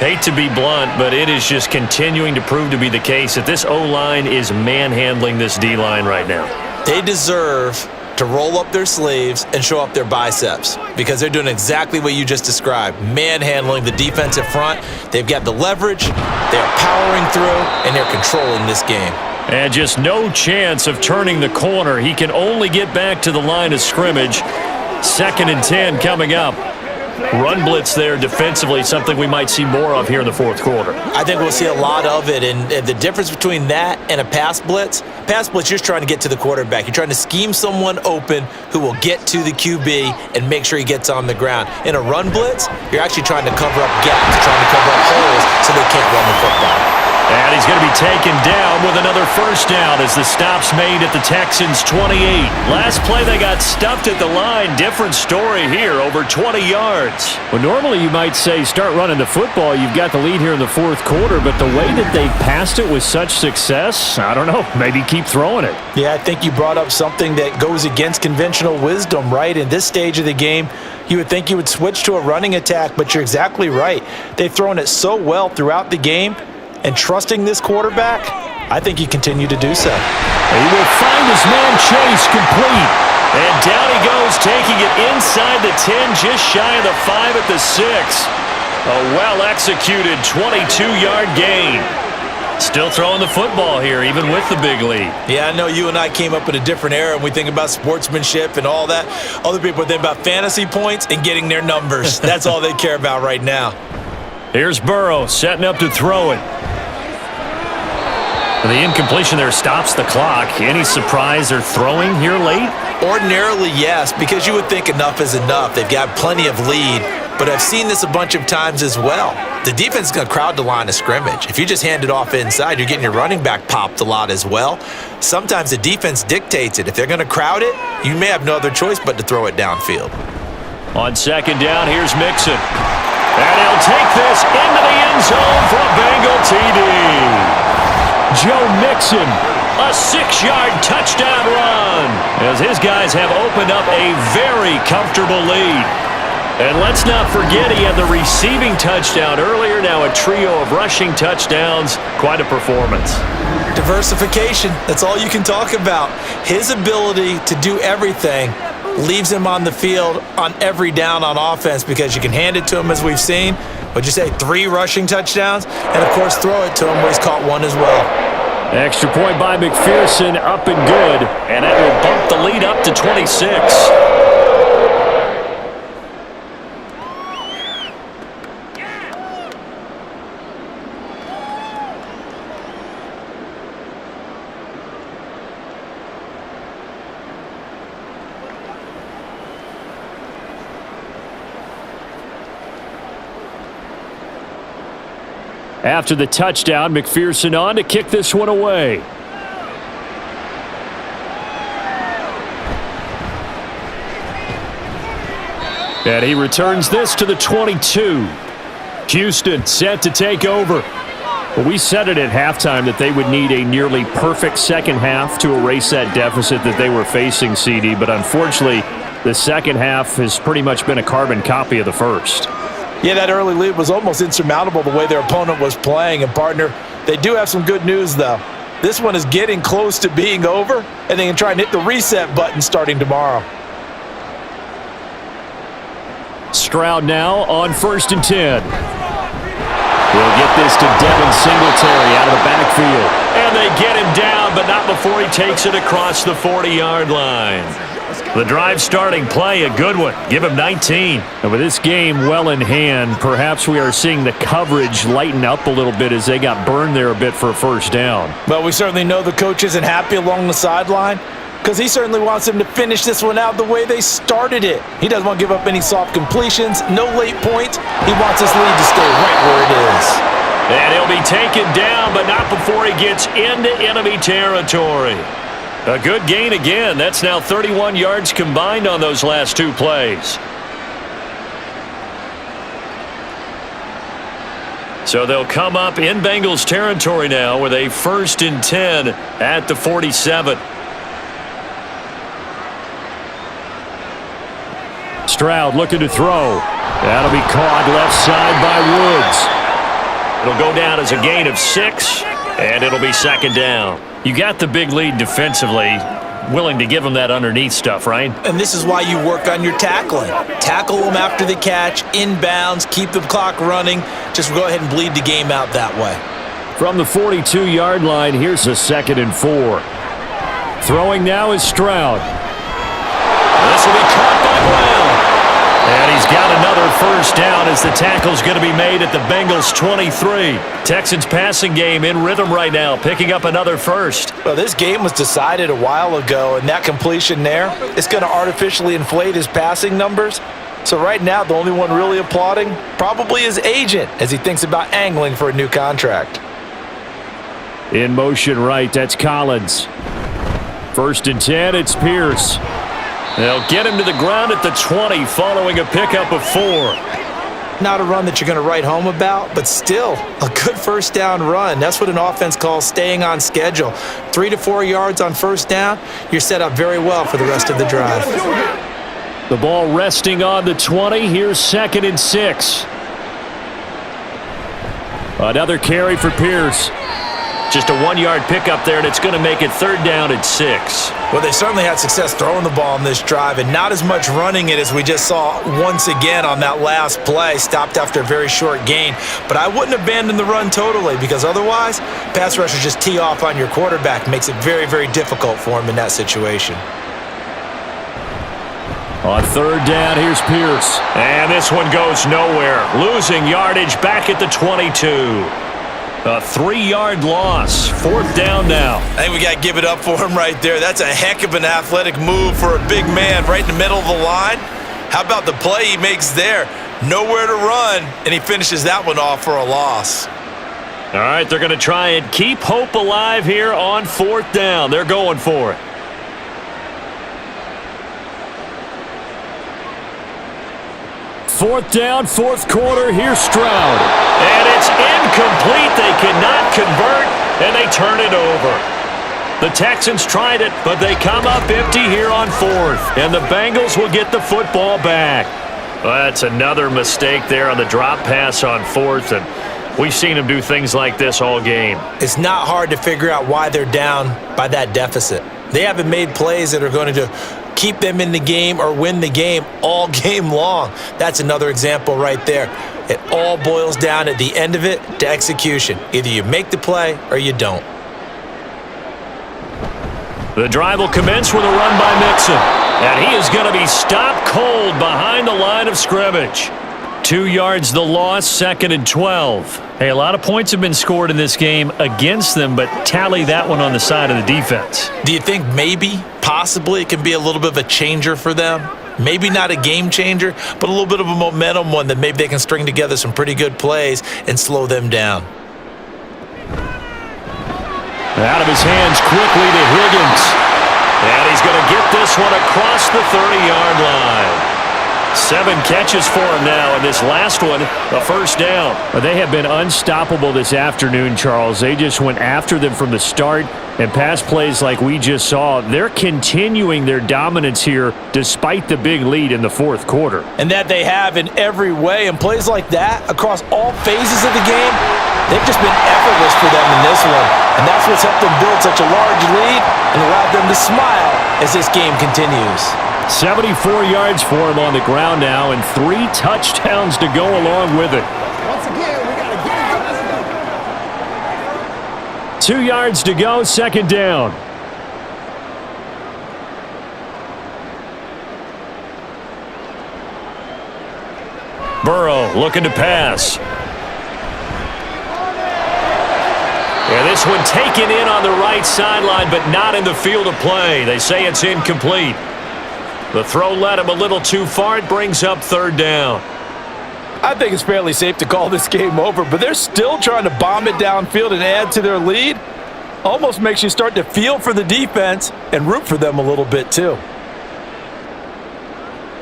Hate to be blunt, but it is just continuing to prove to be the case that this O-line is manhandling this D-line right now. They deserve to roll up their sleeves and show up their biceps because they're doing exactly what you just described, manhandling the defensive front. They've got the leverage, they're powering through, and they're controlling this game. And just no chance of turning the corner. He can only get back to the line of scrimmage. 2nd and 10 coming up. Run blitz there defensively, something we might see more of here in the fourth quarter. I think we'll see a lot of it, and the difference between that and a pass blitz, you're just trying to get to the quarterback. You're trying to scheme someone open who will get to the QB and make sure he gets on the ground. In a run blitz, you're actually trying to cover up gaps, trying to cover up holes so they can't run the football. And he's going to be taken down with another first down as the stop's made at the Texans' 28. Last play they got stuffed at the line. Different story here, over 20 yards. Well, normally you might say start running the football. You've got the lead here in the fourth quarter, but the way that they passed it with such success, I don't know, maybe keep throwing it. Yeah, I think you brought up something that goes against conventional wisdom, right? In this stage of the game, you would think you would switch to a running attack, but you're exactly right. They've thrown it so well throughout the game. And trusting this quarterback, I think you continue to do so. He will find his man Chase complete. And down he goes, taking it inside the 10, just shy of the 5 at the 6. A well-executed 22-yard gain. Still throwing the football here, even with the big lead. Yeah, I know you and I came up in a different era, and we think about sportsmanship and all that. Other people think about fantasy points and getting their numbers. That's all they care about right now. Here's Burrow setting up to throw it. The incompletion there stops the clock. Any surprise they're throwing here late? Ordinarily, yes, because you would think enough is enough. They've got plenty of lead, but I've seen this a bunch of times as well. The defense is going to crowd the line of scrimmage. If you just hand it off inside, you're getting your running back popped a lot as well. Sometimes the defense dictates it. If they're going to crowd it, you may have no other choice but to throw it downfield. On second down, here's Mixon. And he'll take this into the end zone for a Bengal TD. Joe Mixon, a 6-yard touchdown run, as his guys have opened up a very comfortable lead. And let's not forget he had the receiving touchdown earlier, now a trio of rushing touchdowns. Quite a performance. Diversification, that's all you can talk about. His ability to do everything leaves him on the field on every down on offense because you can hand it to him, as we've seen. What'd you say, 3 rushing touchdowns? And, of course, throw it to him where he's caught 1 as well. Extra point by McPherson, up and good. And that will bump the lead up to 26. After the touchdown, McPherson on to kick this one away. And he returns this to the 22. Houston set to take over. Well, we said it at halftime that they would need a nearly perfect second half to erase that deficit that they were facing, CD. But unfortunately, the second half has pretty much been a carbon copy of the first. Yeah, that early lead was almost insurmountable the way their opponent was playing. And, partner, they do have some good news, though. This one is getting close to being over, and they can try and hit the reset button starting tomorrow. Stroud now on 1st and 10. He'll get this to Devin Singletary out of the backfield. And they get him down, but not before he takes it across the 40-yard line. The drive starting play, a good one. Give him 19. And with this game well in hand, perhaps we are seeing the coverage lighten up a little bit as they got burned there a bit for a first down. But we certainly know the coach isn't happy along the sideline because he certainly wants them to finish this one out the way they started it. He doesn't want to give up any soft completions, no late points. He wants his lead to stay right where it is. And he'll be taken down, but not before he gets into enemy territory. A good gain again. That's now 31 yards combined on those last 2 plays. So they'll come up in Bengals territory now with a 1st and 10 at the 47. Stroud looking to throw. That'll be caught left side by Woods. It'll go down as a gain of 6, and it'll be 2nd down. You got the big lead defensively, willing to give them that underneath stuff, right? And this is why you work on your tackling. Tackle them after the catch, inbounds, keep the clock running. Just go ahead and bleed the game out that way. From the 42-yard line, here's a 2nd and 4. Throwing now is Stroud. This will be caught by Brown. And he's got another 1st down as the tackle's going to be made at the Bengals 23. Texans passing game in rhythm right now, picking up another 1st. Well, this game was decided a while ago, and that completion there is going to artificially inflate his passing numbers. So right now, the only one really applauding probably his agent as he thinks about angling for a new contract. In motion right, that's Collins. 1st and 10, it's Pierce. They'll get him to the ground at the 20 following a pickup of 4. Not a run that you're going to write home about, but still a good 1st down run. That's what an offense calls staying on schedule. 3 to 4 yards on 1st down, you're set up very well for the rest of the drive. The ball resting on the 20. Here's 2nd and 6. Another carry for Pierce. Just a 1-yard pickup there, and it's going to make it third down at 6. Well, they certainly had success throwing the ball on this drive, and not as much running it as we just saw once again on that last play. Stopped after a very short gain. But I wouldn't abandon the run totally, because otherwise, pass rushers just tee off on your quarterback. Makes it very, very difficult for him in that situation. On third down, here's Pierce. And this one goes nowhere. Losing yardage back at the 22. A 3-yard loss. Fourth down now. I think we got to give it up for him right there. That's a heck of an athletic move for a big man right in the middle of the line. How about the play he makes there? Nowhere to run, and he finishes that one off for a loss. All right, they're going to try and keep hope alive here on fourth down. They're going for it. Fourth down, fourth quarter. Here's Stroud. And it's incomplete. They cannot convert, and they turn it over. The Texans tried it, but they come up empty here on fourth. And the Bengals will get the football back. Well, that's another mistake there on the drop pass on fourth. And we've seen them do things like this all game. It's not hard to figure out why they're down by that deficit. They haven't made plays that are going to keep them in the game or win the game all game long. That's another example right there. It all boils down at the end of it to execution. Either you make the play or you don't. The drive will commence with a run by Mixon. And he is going to be stopped cold behind the line of scrimmage. 2 yards the loss, 2nd and 12. Hey, a lot of points have been scored in this game against them, but tally that one on the side of the defense. Do you think maybe, possibly, it can be a little bit of a changer for them? Maybe not a game changer, but a little bit of a momentum one that maybe they can string together some pretty good plays and slow them down. Out of his hands quickly to Higgins. And he's going to get this one across the 30-yard line. 7 catches for him now, and this last one, a first down. They have been unstoppable this afternoon, Charles. They just went after them from the start, and pass plays like we just saw, they're continuing their dominance here despite the big lead in the fourth quarter. And that they have in every way, and plays like that across all phases of the game, they've just been effortless for them in this one. And that's what's helped them build such a large lead and allowed them to smile as this game continues. 74 yards for him on the ground now, and 3 touchdowns to go along with it. Once again, we got to get it. 2 yards to go, second down. Burrow looking to pass. Yeah, this one taken in on the right sideline, but not in the field of play. They say it's incomplete. The throw led him a little too far. It brings up third down. I think it's fairly safe to call this game over, but they're still trying to bomb it downfield and add to their lead. Almost makes you start to feel for the defense and root for them a little bit too.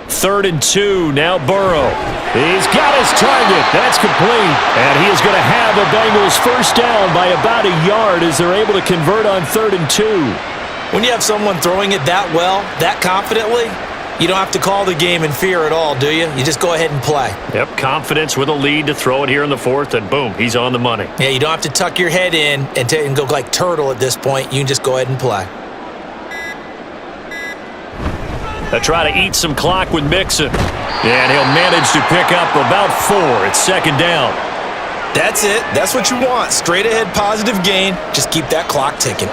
3rd and 2, now Burrow. He's got his target. That's complete. And he is going to have the Bengals first down by about a yard as they're able to convert on 3rd and 2. When you have someone throwing it that well, that confidently, you don't have to call the game in fear at all, do you? You just go ahead and play. Yep, confidence with a lead to throw it here in the fourth, and boom, he's on the money. Yeah, you don't have to tuck your head in and go like turtle at this point. You can just go ahead and play. They try to eat some clock with Mixon. And he'll manage to pick up about 4. It's second down. That's it. That's what you want. Straight ahead positive gain. Just keep that clock ticking.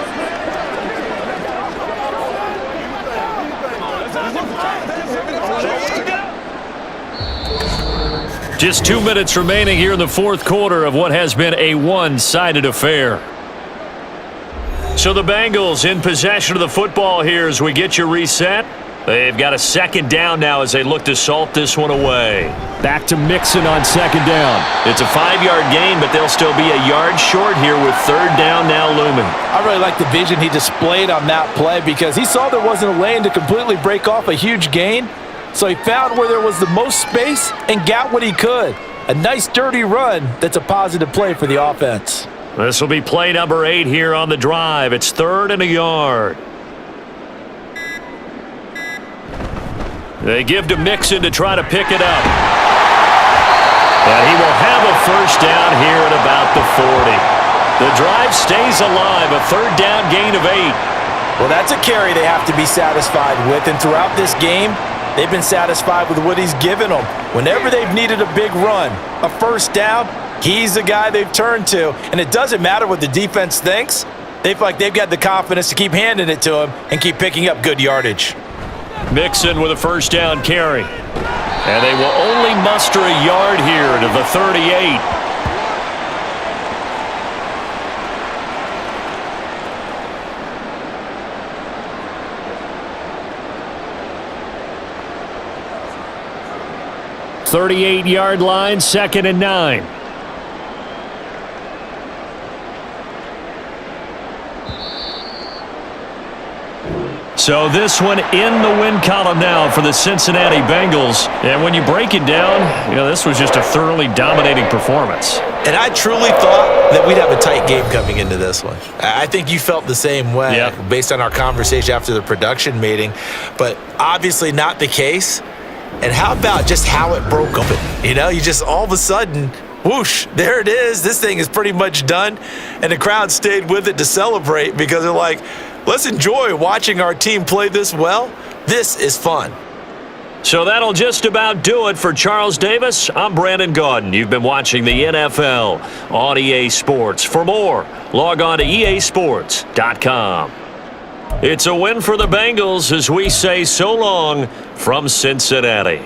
Just 2 minutes remaining here in the fourth quarter of what has been a one-sided affair. So the Bengals in possession of the football here as we get you reset. They've got a second down now as they look to salt this one away. Back to Mixon on second down. It's a 5-yard gain, but they'll still be a yard short here with third down now looming. I really like the vision he displayed on that play because he saw there wasn't a lane to completely break off a huge gain. So he found where there was the most space and got what he could. A nice dirty run that's a positive play for the offense. This will be play number 8 here on the drive. It's 3rd and a yard. They give to Mixon to try to pick it up. And he will have a first down here at about the 40. The drive stays alive, a third down gain of 8. Well, that's a carry they have to be satisfied with, and throughout this game, they've been satisfied with what he's given them. Whenever they've needed a big run, a first down, he's the guy they've turned to. And it doesn't matter what the defense thinks. They feel like they've got the confidence to keep handing it to him and keep picking up good yardage. Mixon with a first down carry. And they will only muster a yard here to the 38. .38-yard line, 2nd and 9. So this one in the win column now for the Cincinnati Bengals. And when you break it down, this was just a thoroughly dominating performance. And I truly thought that we'd have a tight game coming into this one. I think you felt the same way based on our conversation after the production meeting, but obviously not the case. And how about just how it broke open? You just all of a sudden, whoosh, there it is. This thing is pretty much done. And the crowd stayed with it to celebrate because they're like, let's enjoy watching our team play this well. This is fun. So that'll just about do it for Charles Davis. I'm Brandon Gaudin. You've been watching the NFL on EA Sports. For more, log on to easports.com. It's a win for the Bengals as we say so long from Cincinnati.